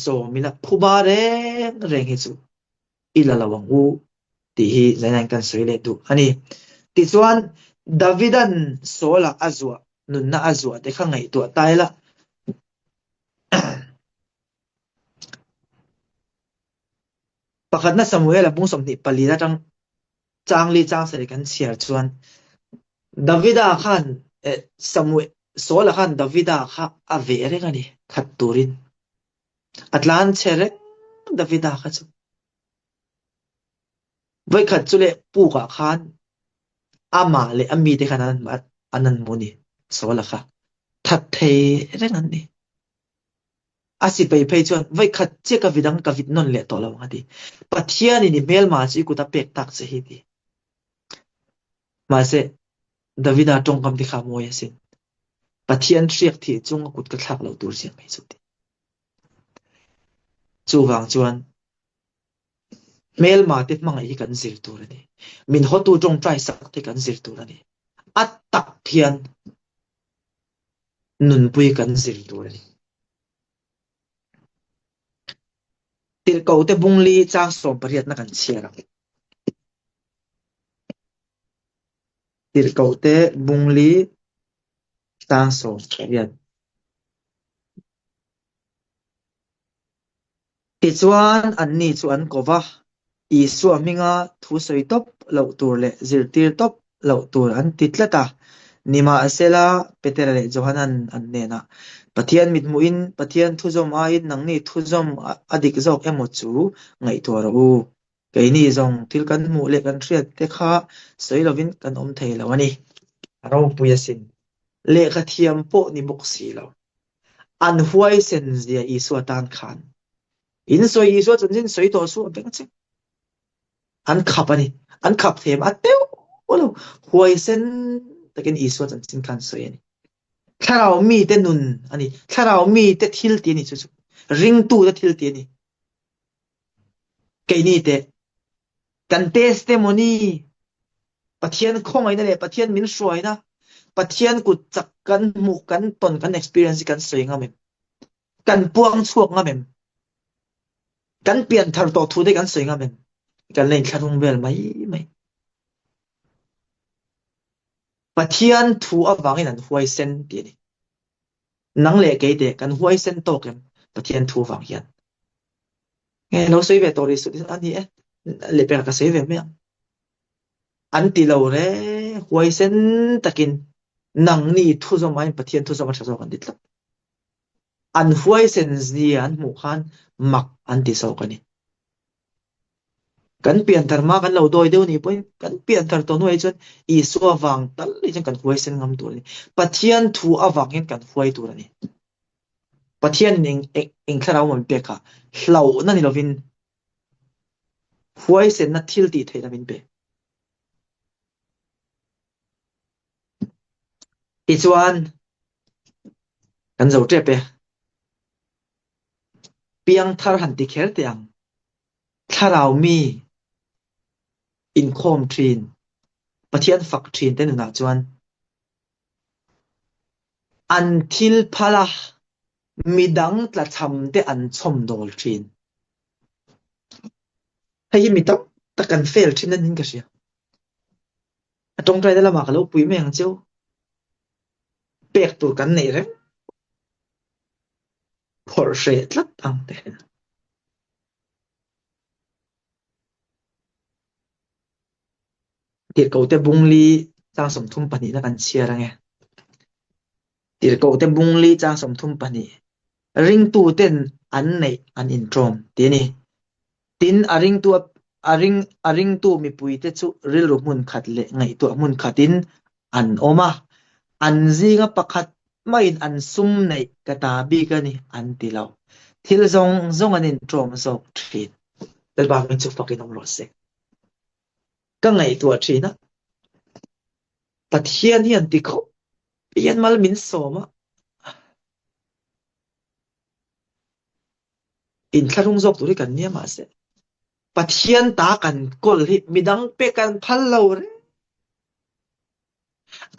โซมิละผู้บ้าเร่งให้จู่อิลละวังอูที่ฮีจะนั่งกันสวยเลยดูอันนี้ติดจวนดาวิดันโซลอาจัวนุนน่าอาจัวแต่ข้างในตัวตายละประคัดนั้นสมุเอลบุ้งสมนิปลีละจังลีจังเสด็จกันเสียจวน ดาวิดาขันสมุยโซลขันดาวิดาขับอเวเรกันนี่ขัดตูรินอัตลานเชเรดาวิดาขัดไว้ขัดจุเลปูกะขันอามาเลอามีเดขันนั้นมาอันนั้นมูนี่โซลค่ะทัดเทเรื่องนั้นนี่อาศิไปเพยจวนไว้ขัดเจกวิดังกวิดนนเลตัวเราฮะดิปัทยานี่เมลมาจีกุตาเป็กตักเสียดีมาเสดาวิดาตรงคำที่ข้าโมยสิปัทยาเรียกที่จงกุดกระทักเราตัวเสียงไม่สุดจูวังจวนเมลมาติดมังไอ้กันสิรตัวนี่มินหัวตัวจงใจสักที่กันสิรตัวนี่อัตตักเทียนนุนปุยกันสิรตัวนี่ติลเกาเตบุงลีจ้างสมปริยัตนักันเชียร์ติลเกาเตบุงลีจ้างสมปริยัตติจวนอันนี้จวนก็ว่าอีส่วนมิงาทุสอยตบเหล่าตัวเละจิรติรตบเหล่าตัวอันติดละตานิมาเซลาเปเตระเลจวานันอันเนนะปะเทียนมิดมุอินปะเทียนทุจมอาอินนังนี่ทุจมอดิกจอกเอมจูไงตัวเราไกนี่จงทิลกันมูเล็กันเรียดเตค่าสวยลวินกันอมเทลวันนี้เราปุยสินเลขเทียมโปนิบุกสีเราอันหวยเซนเซียอีสวตันขันอินสวยอีสวจนจินสวยตัวสู้เป็นจังอันขับอันนี้อันขับเทียมอันเดียวโอ้โหหวยเซนแต่กันอีสวจนจินขันสวยนี่ถ้าเรามีแต่นุนอันนี้ถ้าเรามีแต่ทิลตีนี่สุดๆริงตู้แต่ทิลตีนี่ไกนี่แต่กันเตสเตโมนีปะเทียนคงไอ้นั่นแหละปะเทียนมินสวยนะปะเทียนกุจักกันหมู่กันตนกัน experience กันสวยงามกันปวงชวกงามกันเปลี่ยนทางต่อทูได้กันสวยงามกันเล่นคารุงเวลไม่ปะเทียนทูอวังนั่นหวยเซนตีนี่นังเล็กเด็กกันหวยเซนโตกันปะเทียนทูวังยันไงเราสวยเวตัวริสุดอันนี้เล็กเป็นกับสวยเวไม่อันที่เราเร่หวยเซนตะกินนังนี่ทุจมันปะเทียนทุจมันชอบกันดิบละอันหวยเซนซีอันหมู่ขันมักอันที่สองกันนี่กันเปลี่ยนทางมากันเราโดยเดียวนี้ไปกันเปลี่ยนทางตัวนู้นจนอีสัววังตัลเลยจังกันหวยเส้นงามตัวนี้ปะเทียนทูอวังเห็นกันหวยตัวนี้ปะเทียนเองคราวมันเปียกะเรานั่นนี่เราวินหวยเส้นนัดทิลตีเทเราวินเปอีจวนกันจะเจ็บเปเปียงทารหันติเคร์เตียงถ้าเรามีอินคอมทรีนปะเทียนฝักทรีนเต้นหนึ่งจวนอันทิลพลามีดังตละทำได้อันชมโดลทรีนให้ยิมิตตะกันเฟลทรีนนั่นนี่ก็เชียตรงใจได้ละมากแล้วปุยไม่ยังเจ้าเปียกตัวกันไหนเร่พอเสร็จแล้วตั้งแต่เดี๋ยวเขาจะบุงลีจางสมทุมปนิแล้วกันเชียร์ไงเดี๋ยวเขาจะบุงลีจางสมทุมปนิริงตัวเต้นอันไหนอันอินโทรมเดี๋ยวนี้ตินอาริงตัวมีปุยเตจุริลมุนขัดเละไงตัวมุนขัดินอันโอมาอันซีกับปะขัดไม่อันซุ่มในกระตาบีกันนี่อันที่เราที่เราซงอันอินโทรมซอกทรีนแต่บางมันจุกฟักกินอมรสเสกก็ไงตัวทรีนะแต่เทียนนี่อันที่เขาเปลี่ยนมาแล้วมินโซมาอินคารุงซอกตัวด้วยกันเนี่ยมาเสปะเทียนตากันกลที่มีดังเปกันพันเราเลย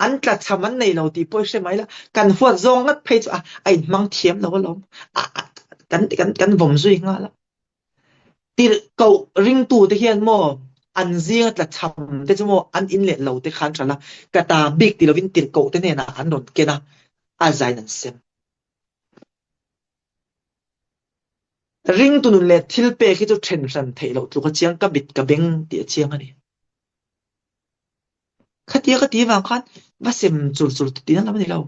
อันกระทำมันในเราตีป่วยใช่ไหมล่ะกันหัวซองนัดเพจไอ้มังเทียมเราก็ล้มกันผมซุยง่ายละตีเก่าริงตูที่เฮียนโมอันเสียงกระทำแต่จะโมอันอินเล็ตเราที่ขันฉันละกระตาบิ๊กตีเราวินตีเก่าที่เนี่ยนะอันโดนเกนะอาใจนั่นเสียริงตูนุ่นเล็ทิลเปคิดว่าเทรนด์สันเทเราตัวก็เชียงกับบิดกับเบงเตียเชียงอันนี้ขัดเยอะก็ตีบางคัน ว่าเสมจุลตีนั่นละมันนี่เรา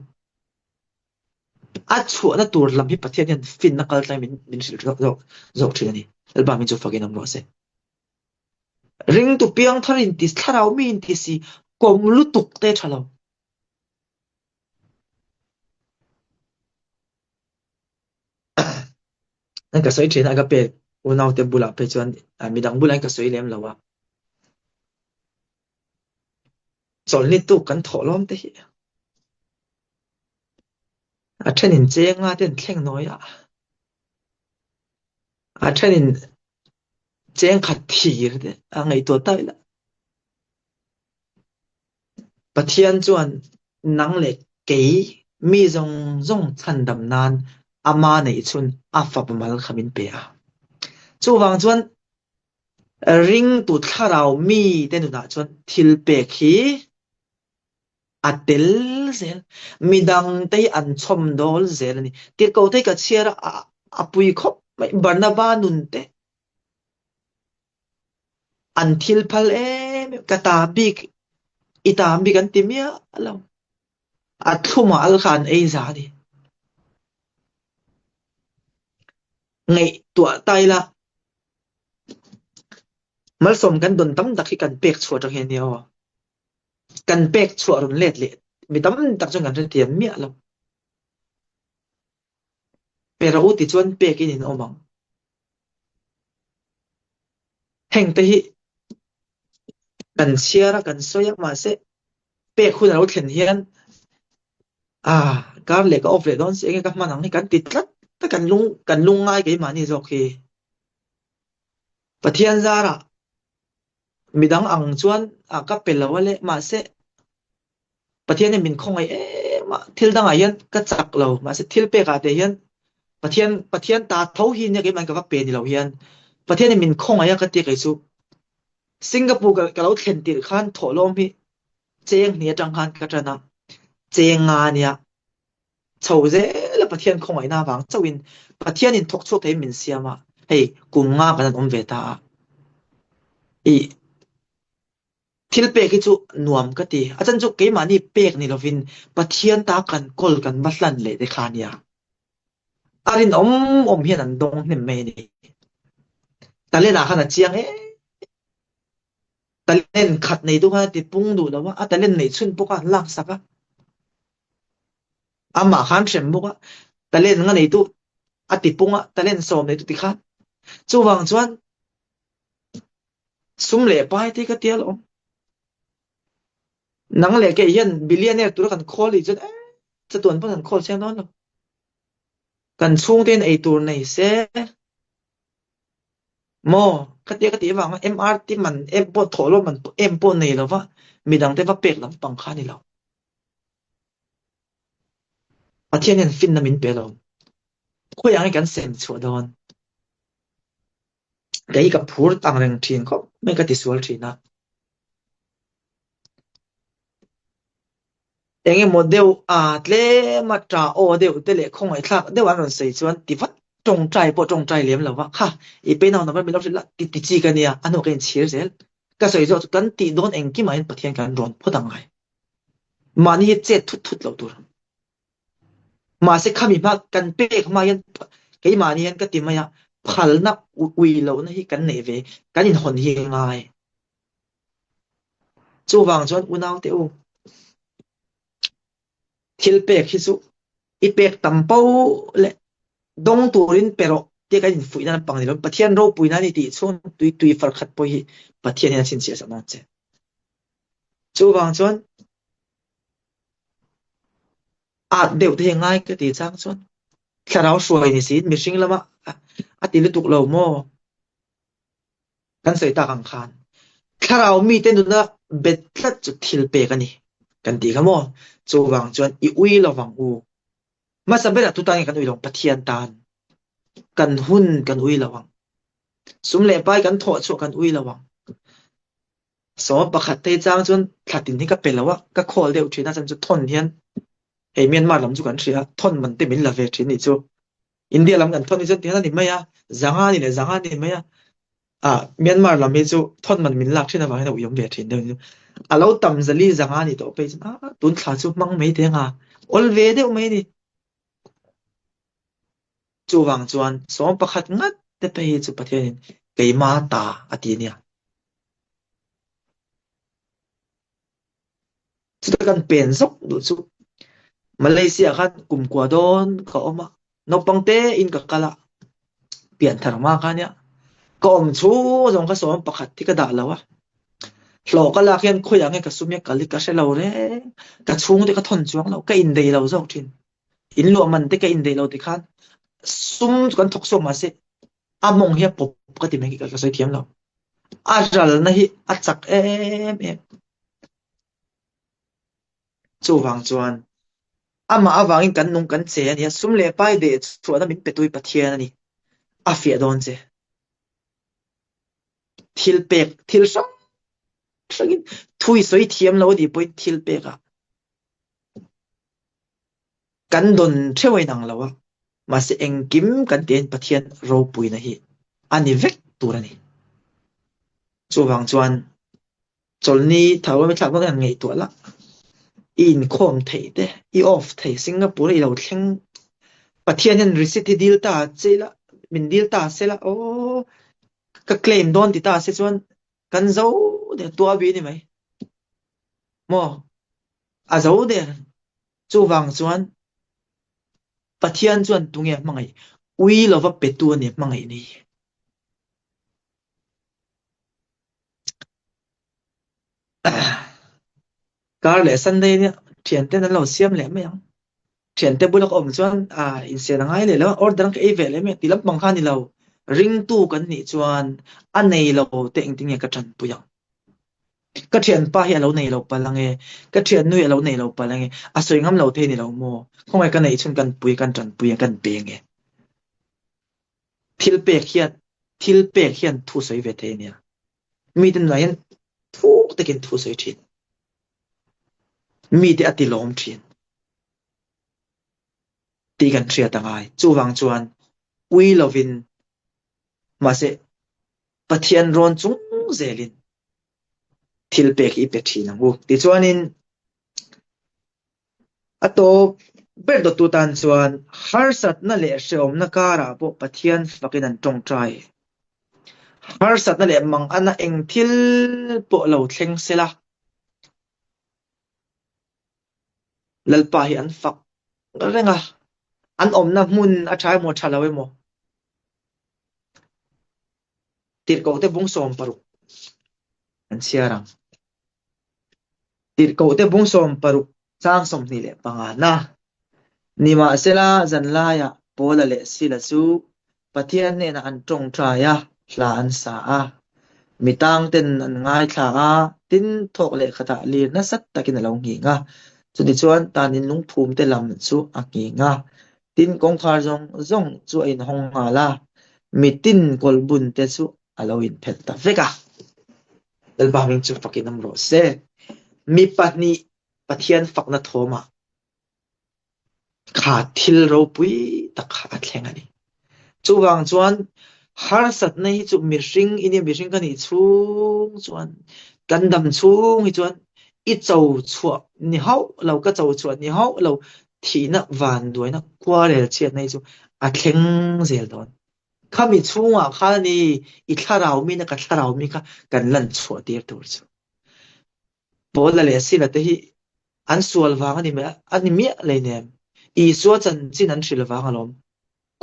อาชัวนะตัวลำที่ประเทศเนี่ยฟินนักการเมืองมินสิเราทีนี้แล้วบางมินจะฟังกันน้ำร้อนเสริงตัวเปียงทารินติสถ้าเรามีอินติสิกอมลุตุกเตะเรานั่นก็สวยทีนะก็เป็นวันเอาแต่บุหรี่ไปจนมีดังบุหรี่ก็สวยเลี้ยมแล้วว่าสอนนี่ตุกกันถอล้อมเตะอาเช่นเจ้งอ่ะเด่นแข็งน้อยอาเช่นเจ้งขัดทีร์เด้ไงตัวใต้ละปะเทียนจวนนังเล็กเก๋มีจงชันดำนานอามาในชุนอาฟับมาลขมินเปียจู่วางจวนริงตุดข้าเรามีเดนุนะจวนทิลเปกีอัดเดลเซลมีดังเตยอันชมดอลเซลนี่ติดเกาเตยกัดเชียร์อปุยคบไม่บรรณาบานุนเตอันทิลพัลกตาบิกอิตาบิกันติมียเราอัดทุ่มอัลขานซาดิไงตัวไตละมันสมกันดนตั้มดักที่กันเปกชัวจังเฮียเดียวกันเปกชัวรุนเล็ดมีตั้มดักจังกันเทียมเมียเราเปราอุติจวนเปกินินอมังแห่งที่กันเชียร์กันสวยมาเสเปกคุณเราเห็นเฮียนการเล็กออฟเลดอนเสียงกับมันนี่กันติดลัดแต่กันลุงง่ายกี่มานี่โอเคปะเทียนซาระมีดังอังจวนก็เป็นแล้วว่าเละมาเสปะเทียนเนี่ยมินคงมาทิลดังไงยันก็จักเรามาเสทิลเปกาเดียนปะเทียนตาเท่าหินเนี่ยกี่มันก็เป็นเราเฮียนปะเทียนเนี่ยมินคงไงก็ตีกันสุสิงคโปร์ก็เราเห็นติดขันถอลมพี่เจียงเนี่ยจังขันก็จะนะเจียงงานเนี่ยชาวเจ้แล้วปะเทียนคงไงหน้าบังเจ้าวินปะเทียนนี่ทกชุดให้มินเสียมาเฮ้ยกุมงากันอมเวตาทิลเปกิจูนวมก็ตีอาจารย์จุกเกมานี่เปกนี่เราวินปะเทียนตากันกอลกันบัดลันเลยในคานียอารินเฮียนันดงเนี่ยไม่นี่แต่เล่นอาขนาดเจียงแต่เล่นขัดในตัวกันติดปุ้งดูแล้วว่าแต่เล่นในชุนพวกกันลักสักมาขันเฉมพวกแต่เล่นงั้นในตัวติดปุ้งแต่เล่นซ้อมในตัวติขัดจู่วางจวนสุ่มเล่ไปที่ก็เตี้ยลงนังเล็กยันบิลเลียนเนี่ยตัวกันคอลอีจนจะตัวนั้นพวกนั้นคอลเช่นนั้นหรอกันช่วงเต้นตัวในเซ่โมก็เตี้ยก็ตีว่าเอ็มอาร์ที่มันปวดถอดลมมันปวดในแล้วว่ามีดังแต่ว่าเป็กลำปังค่านี่เราอาเทียนเนี่ยฟินน้ำมินเปล่าคุยอย่างนี้กันเซนชัวดอนแต่อีกับพูดต่างเรื่องทีนก็ไม่กติสวลทีนะอย่างเงี้ยโมเดลเลมาตราโอเดลเตเลคงไอ้คลักเดวันนั้นใส่ชวนติวัดจงใจจงใจเลี้ยมแล้วว่าค่ะอีเป็นเอาหน้ามันไม่รับสิละติจีกันเนี่ยอันนู้นกันเชียร์เซลก็ใส่จอกันติโดนเองกี่มาเห็นปะเทียนกันร้อนพูดต่างไงมานี่เจ็ดทุดเราตัวมาเสกขมิมากันเป๊กมายันกี่มานี่ยันก็ติมายาพัลนักอุยเราเนี่ยกันเนเวกันอินหอนเฮงไงจู่วางจวนอุณาวเตอทิลเปกฮิสุอีเปกตัมเป้าเละดงตัวรินเปโรเดียกันอินฟุยนั่นปังนี่แล้วปะเทียนโรปุยนั่นนี่ติส่วนตุยฟัลขัดปุยปะเทียนเนี่ยสินเสียสมองเจจู่วางจวนเดี๋ยวเที่ยงง่ายก็ตีจ้างจวนแค่เราช่วยนี่สิมีสิ่งละมาติดตุกเราโม่กันใส่ตาขังคานถ้าเรามีเต้นดูนะเบ็ดลัดจุดทิลเปกันนี่กันตีกันโม่จู่วางจวนอีอุยเราวังอูมาสำเร็จทุกตอนกันอุยลงปะเทียนตานกันหุ่นกันอุยระวังสุมเล่ไปกันถอดชัวกันอุยระวังสอบประคัดเตจางจนขัดตินที่ก็เป็นแล้วว่าก็ขอเร็วทีน่าจะทนเฮียนเมียนมาลำจุกันเสียทนมันเต็มินละเวทีนี่จูอินเดียลำกันทนนี่จนที่นั่นนี่ไม่จังหานี่เลยจังหานี่ไม่ เมียนมาละเมจูทอนมันมินลักที่นะว่าให้เรายอมเบียดเห็นเด้อเราตำซะลีจังอันนี่ต่อไปตุนขาจูมังไม่เด้งออลเวเดไม่นี่จูวังจวนสองประคัดงัดแต่ไปจูประเทศไกมาตาอติเนี่ยจุดกันเปลี่ยนซกดูจูมาเลเซียคันกลุ่มกวาดอนก็ออกมานปังเตอินกับกะละเปลี่ยนทางมากันเนี่ยก็ชูจงก็สองประคัดที่กระดาษแล้ววะหลอกก็ลากยันคุยอย่างไงกับสุเมียกะลิกะเชเราเร่กะชุงที่กะทนจวงเราก็อินเดียเราจอกทินอินลัวมันที่กะอินเดียเราที่คันซุ่มกันทกซุ่มมาสิมองเฮียปบก็ติไม่กี่กะใส่เทียมเราจัลนะฮิจักจูวังจวนมาวังกันนุ่งกันเสียเนี่ยซุ่มเล่ไปเดชชัวนั้นเป็นตุยปะเทียนนี่เฟียดอนเจทิลเปกทิลซังทุยสวยเทียมเราดีไปทิลเปกกันดนเทวัยนังเรามาเสเองกิมกันเตียนปะเทียนเราปุยนะฮิอันนี้เวกตัวนี่จูวังจวนจนนี้ถ้าว่าไม่ทราบว่าไงตัวละอินคอมไทยเดอีออฟไทยสิงคโปร์เราเช่งปะเทียนยันริสิทธิ์ดิลตาเจละมินดิลตาเซละโอ้ก็เคลมโดนติตาเซจวนกันเจ้าเดี๋ยวตัวบีนี่ไหมมอเจ้าเดี๋ยวจูวังจวนปะเทียนจวนตรงเงี้ยมังไงวิเราว่าเป็ดตัวเนี่ยมังไงนี่การเลสันเดย์เนี่ยเทียนเต้นนั้นเราเสียมแหลมไหมยังเทียนเต้นบุญเราอมจวนอินเสียงไงเลยแล้วออร์ดังก็เอเวลเลยไหมตีลับบางครั้งนี่เราริงตู้กันนี่จวนอันไหนเราเต็งติงเนี่ยกระชันปุยังกระเทียนป้าเฮเราในเราปะลังเอกระเทียนนุ่ยเราในเราปะลังสวยงามเราเทนี่เราโมคงไงกันไหนชนกันปุยกันจันปุยกันเปียงทิลเปกเฮียนทุสวยเวทเนี่ยมีแต่ไหนทุกตะกินทุสวยทินมีแต่อติลอมทินตีกันเทียต่างไงจูวังจวนวิลวินมาเสปะเทียนร้อนจุ้งเซลินทิลเปกอีเป็ดทีนังบุติจวนินอโตเบิดตุตันจวนฮาร์สัตนั่นแหละเชื่อมนักการะบุปะเทียนฟักินันตรงใจฮาร์สัตนั่นแหละมังอันน่ะเองทิลปุเหล่าเชงเสละลลปาฮิอันฟักเรื่องอันน่ะมุนอาชายหมดชาลาเวโมติดกอเตบุงสอมปรุอันเสียรังติดกอเตบุงสอมปรุสร้างสมนี่แหละปังอานะนี่มาเสละจันลายะโปละเลสิละซูปะเทียนเนี่ยนะอันตรงใจลาอันสามีตังเต็นอันง่ายทาตินทกเลขตะลีนะสัตตะกินเราหิงจุดชวนตานินลุงภูมิเตลำซูอักหิงตินกงคาจงจูอินหงหาลามีตินกอลบุนเตซูอลาวินเพตตาเฟกะเดลบามิงจูฟักินน้ำโรเซมีปัตนีปะเทียนฝักนัทโทมาขาดทิลเราปุยตะขาดแข่งอันนี้จูวังจวนฮาร์สัตในจูมิริงอินเดียมิริงกันอีชูจวนกันดำชูอีจวนอีเจ้าชัวนี่เขาเราก็เจ้าชัวนี่เขาเราทีนักวันด้วยนักกว่าเลยเชียในจูแข่งเสียดอนข้ามีชูข้านี่อีข้าเรามีนักข้าเรามีกันลั่นชัวเดียร์ตัวจูบอลละเลยสิละแต่ที่อันส่วนวางอันนี้มีอะไรเนี่ยอีส่วนจันจินันสิละวางอารมณ์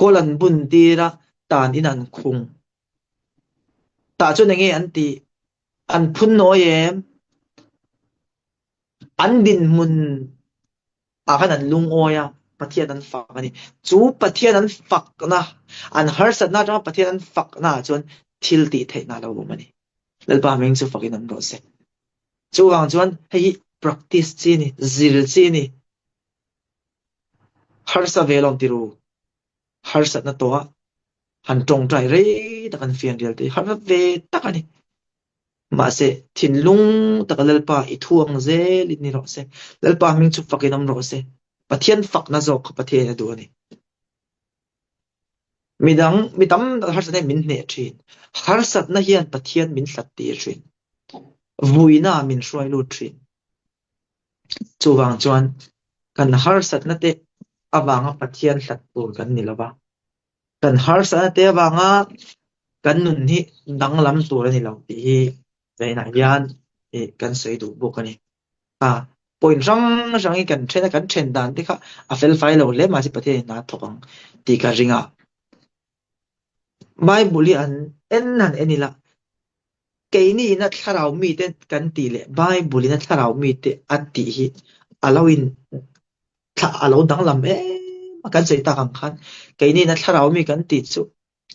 ก็ลันบุญดีละตานอินันคงตาจนอย่างงี้อันตีอันพุ่นน้อยอันดินมุนขนาดลุงโอยปะเทียนั้นฝักอันนี้จูปะเทียนั้นฝักนะอันฮาร์สัตน่าจะปะเทียนั้นฝักนะจนทิลตีเทน่าเราบุมันนี่แล้วบางเรื่องจูฝักินันโรเซจูวางจวนให้ practice จีนี่ซิลจีนี่ฮาร์สัตเวลองติรูฮาร์สัตน่ะตัวหันตรงใจเร่ตะกันเฟียงเดียวตีฮาร์เวตะกันนี่มาเสทินลุงตะกันเลลปาอีทวงเซลินี่โรเซเลลปามิงจูฝักินันโรเซปะเทียนฝักนะจอกปะเทียนดูนี่ mi tam harsat ne min hne thin harsat na hian pathian min hlat ti thin vuina min hruai lu thin chuwang chuan kan harsat na te awanga pathian hlat tur kan ni lawa kan harsat na te awanga kan nun hi danglam tur ani lo ti hi zaina hian kan sei du bok ani point rang kan thena kan then dan te kha a fel fai lo le ma si pathian na thokang ti ka ringa Bible an ennan enila keini na tharau mi te kan ti le Bible na tharau mi te ati hi alawin tha alo danglam kan sei ta kan khan keini na tharau mi kan ti chu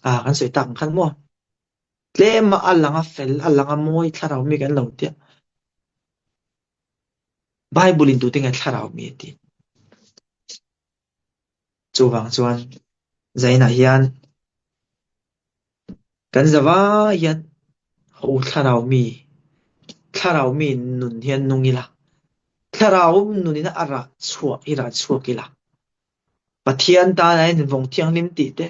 kan sei ta kan khan mo le ma alanga fel alanga moi tharau mi kan lo te Bible in tu te ngai tharau mi ti chuwang chuan zaina hian kan zawa hian ho tharau mi nun hian nungila tharau nunina ara chua ira chuakila pathian ta nai vong thiang lim ti te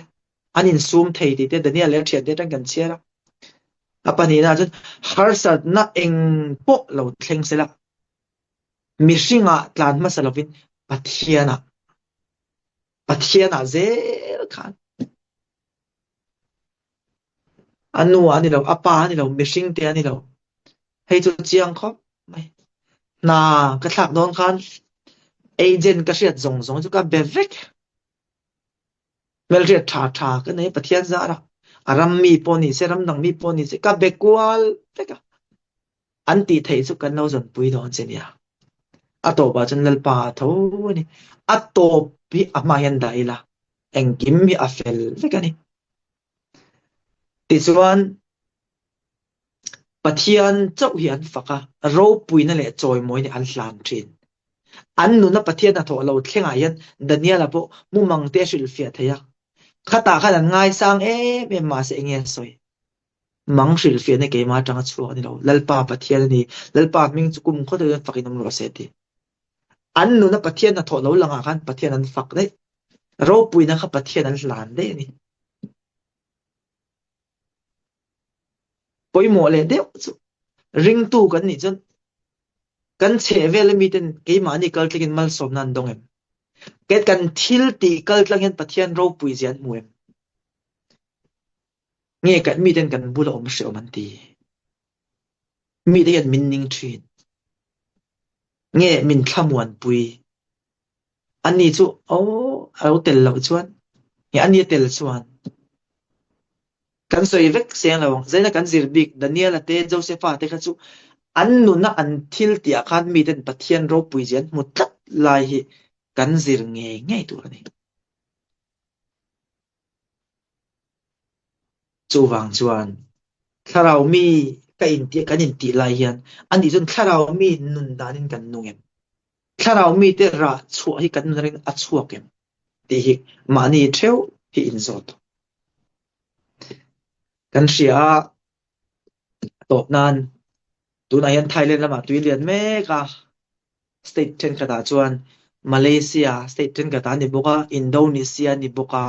anin sum thei ti te dania le thian te kan chiara apani na chun harsat na eng po lo thleng sela mi singa tlan ma salovin pathiana zel khan anu ani lo apa ani lo mi sing te ani lo hei chu chiang khop mai na ka thak don khan agent ka riat zong chu ka bevek mel riat tha ka nei pathian za ra aram mi poni seram dang mi poni se ka bekwal teka anti thei chu kan lo zon pui don chenia ato ba chan lal pa tho ni ato bi amayan daila engkim mi afel vekani tiswan pathian chau hian faka ro puina le choi moi ni an hlan thin an nu na pathian a tho lo thlenga hian daniel apo mumang te sil fia theya khata khan ngai sang me ma se nge soi mang sil fia ne ke ma tang chu ani lo lalpa pathian ni lalpa ming chukum kho de fakinam lo se ti an nu na pathian a tho lo langa khan pathian an fak dei ro puina kha pathian an hlan de ni poimo le de ring tu kan ni chon kan chevel mi ten ke mani kal tlekin mal som nan dongem ket kan thil ti kal tlang pathian ro pui jian muem nge kan mi ten kan bula om se oman ti mi de yan min ning thin nge min thamuan pui ani chu au tel lo chuan nge ani tel chuan kan soi vek seng lawang zaina kan zirbik daniel ate joseph ate kha chu an nu na an thil ti akhan mi ten pathian ro pui jian mutlat lai hi kan zir nge tu ani chuwang chuan tharau mi ka in ti kan in ti lai hian ani chun tharau mi nun danin kan nungem tharau mi te ra chu hi kan rin a chuakem ti hi mani theu hi in zot kan ria top nan tuna hian thailand lama tuilian me ka state ten ka da chuan malaysia state ten ka ta ni boka indonesia ni boka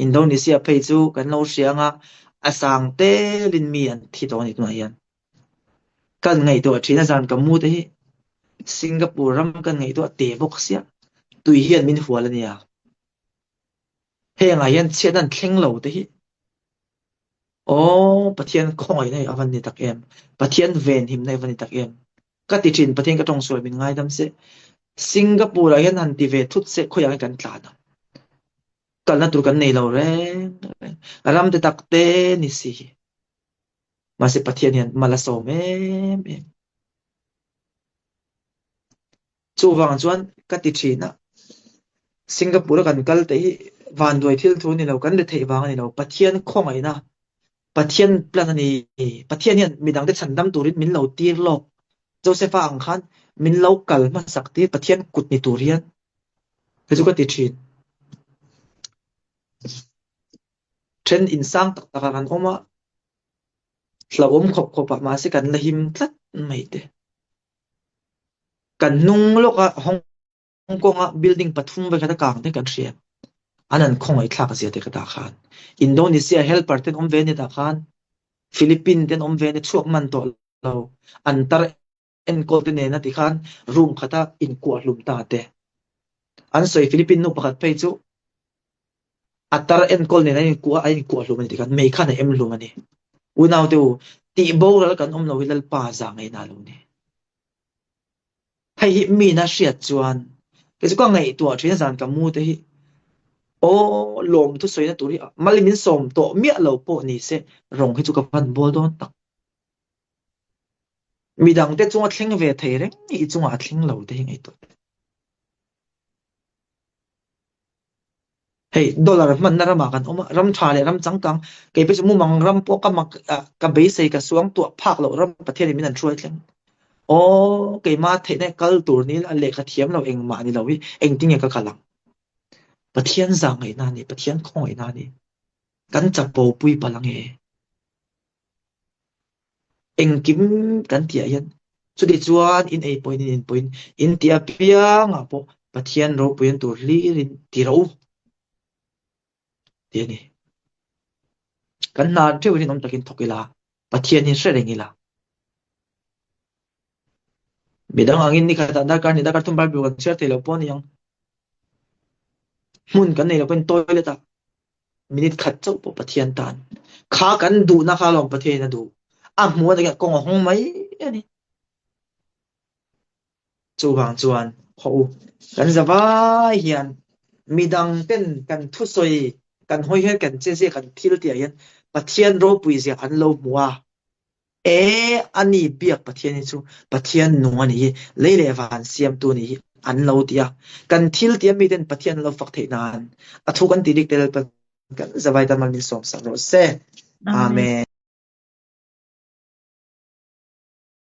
indonesia phei chu kan lo rianga asang te lin mi an thi to ni tuna hian kan ngai to thina zan ka mu te hi singapore ram kan ngai to te bok sia tui hian min hual ania henga hian chedan thleng lo te hi pathian khoi nei avan ni tak em pathian ven him nei vani tak em ka ti thin pathian ka tong soi min ngai dam se singapore hian han ti ve thut se khoyang kan tla na kal na tur kan nei lo re aram te tak te ni si ma se pathian hian mala so me chuwang chuan ka ti thina singapore kan kal te hi van doi thil thu ni lo kan le thei wang ni lo pathian khongai na pathian plan ani pathian hian midang te chandam turin min lo tir lo joseph ang khan min lo kal ma sakti pathian kut ni turian heju ka ti thin trend insang tak kan oma hlawom khop ma se kan lahim tlat mai te kan nung loka hong kong a building pathum ve khata kang te kan ria อันนั้นคงไอ้ทากเสียแต่กระตาคานอินโดนีเซียเฮลปาร์เทนอมเวนิตาคานฟิลิปปินส์เทนอมเวนิช่วงมันตัวเราอันตรเอ็นโกลเทนนะที่คานรุงขตาอินกัวลุมตาเตอันสวยฟิลิปปินส์นุปขัดไปจูอัตราเอ็นโกลเนี่ยอินกัวลุมันที่คานไม่ขันเอ็มลุมันนี่อุณาวเตวตีโบแล้วกันเราวิลล์ปาจางไอ้นาลุนี่ให้มีน่าเสียจวนก็จะก็ไงตัวเชียนสารกับมูเตหิโอ้ลมทุสวยนะตัวนี้มาลิมินสมตัวเมียเราโปนี่เสรองให้จุกับพันบอลโดนตักมีดังเตจงอัดเล่งเวทเทเรงอีจงอัดเล่งเราเตหิไงตัวเฮ้ยดอลลาร์มันน่ามากันโอ้มารำชาเลยรำจังกังเก็บไปจมูกมังรำพวกกับมักกับเบสเซกับสวงตัวภาคเรารำประเทศนี้มันช่วยเล่งโอ้เกี่ยมาเทเนี่ยกัลตัวนี้เลขเทียมเราเองมานี่เราวิเองจริงอย่างกับขลังประเทศจังไงนั่นนี่ประเทศคงไอ้นั่นนี่กันจับปูปุยพลังเองกิมกันเตียยันสุดที่จวนอินเอพอยน์อินเตียเปียงอ่ะพอประเทศเราเปลี่ยนตัวลีรินที่เราเดี๋ยวนี้กันนาเจ้าที่น้องตะกินทกิลาประเทศนี้เสร็จยังไงล่ะไม่ต้องอังอินนี่ค่ะแต่การนี่การทุ่มบาร์บิวกันเชื่อที่เราป้อนยังมุนกันนี่เราเป็นตัวเลยตามินิขัดเจ้าปประเทศตานข้ากันดูนะคะลองประเทศนะดูมัวแต่กองห้องไหมอันนี้จูบางจวนเขากันสบายเฮียนมีดังเต้นกันทุสอยกันห้อยเฮ็ดกันเจ๊ๆกันที่เราเตียยันประเทศเราปุยเสียอันเรามัวอันนี้เบียกประเทศนี้จูประเทศนัวนี่เลยเลวันเสียมตัวนี้อันเราเตียกันที่เราเตียมีเต้นประเทศเราฝักเทนานทุกันติดิกเตลกันสบายตามันมีสมสังโรเซอาเมน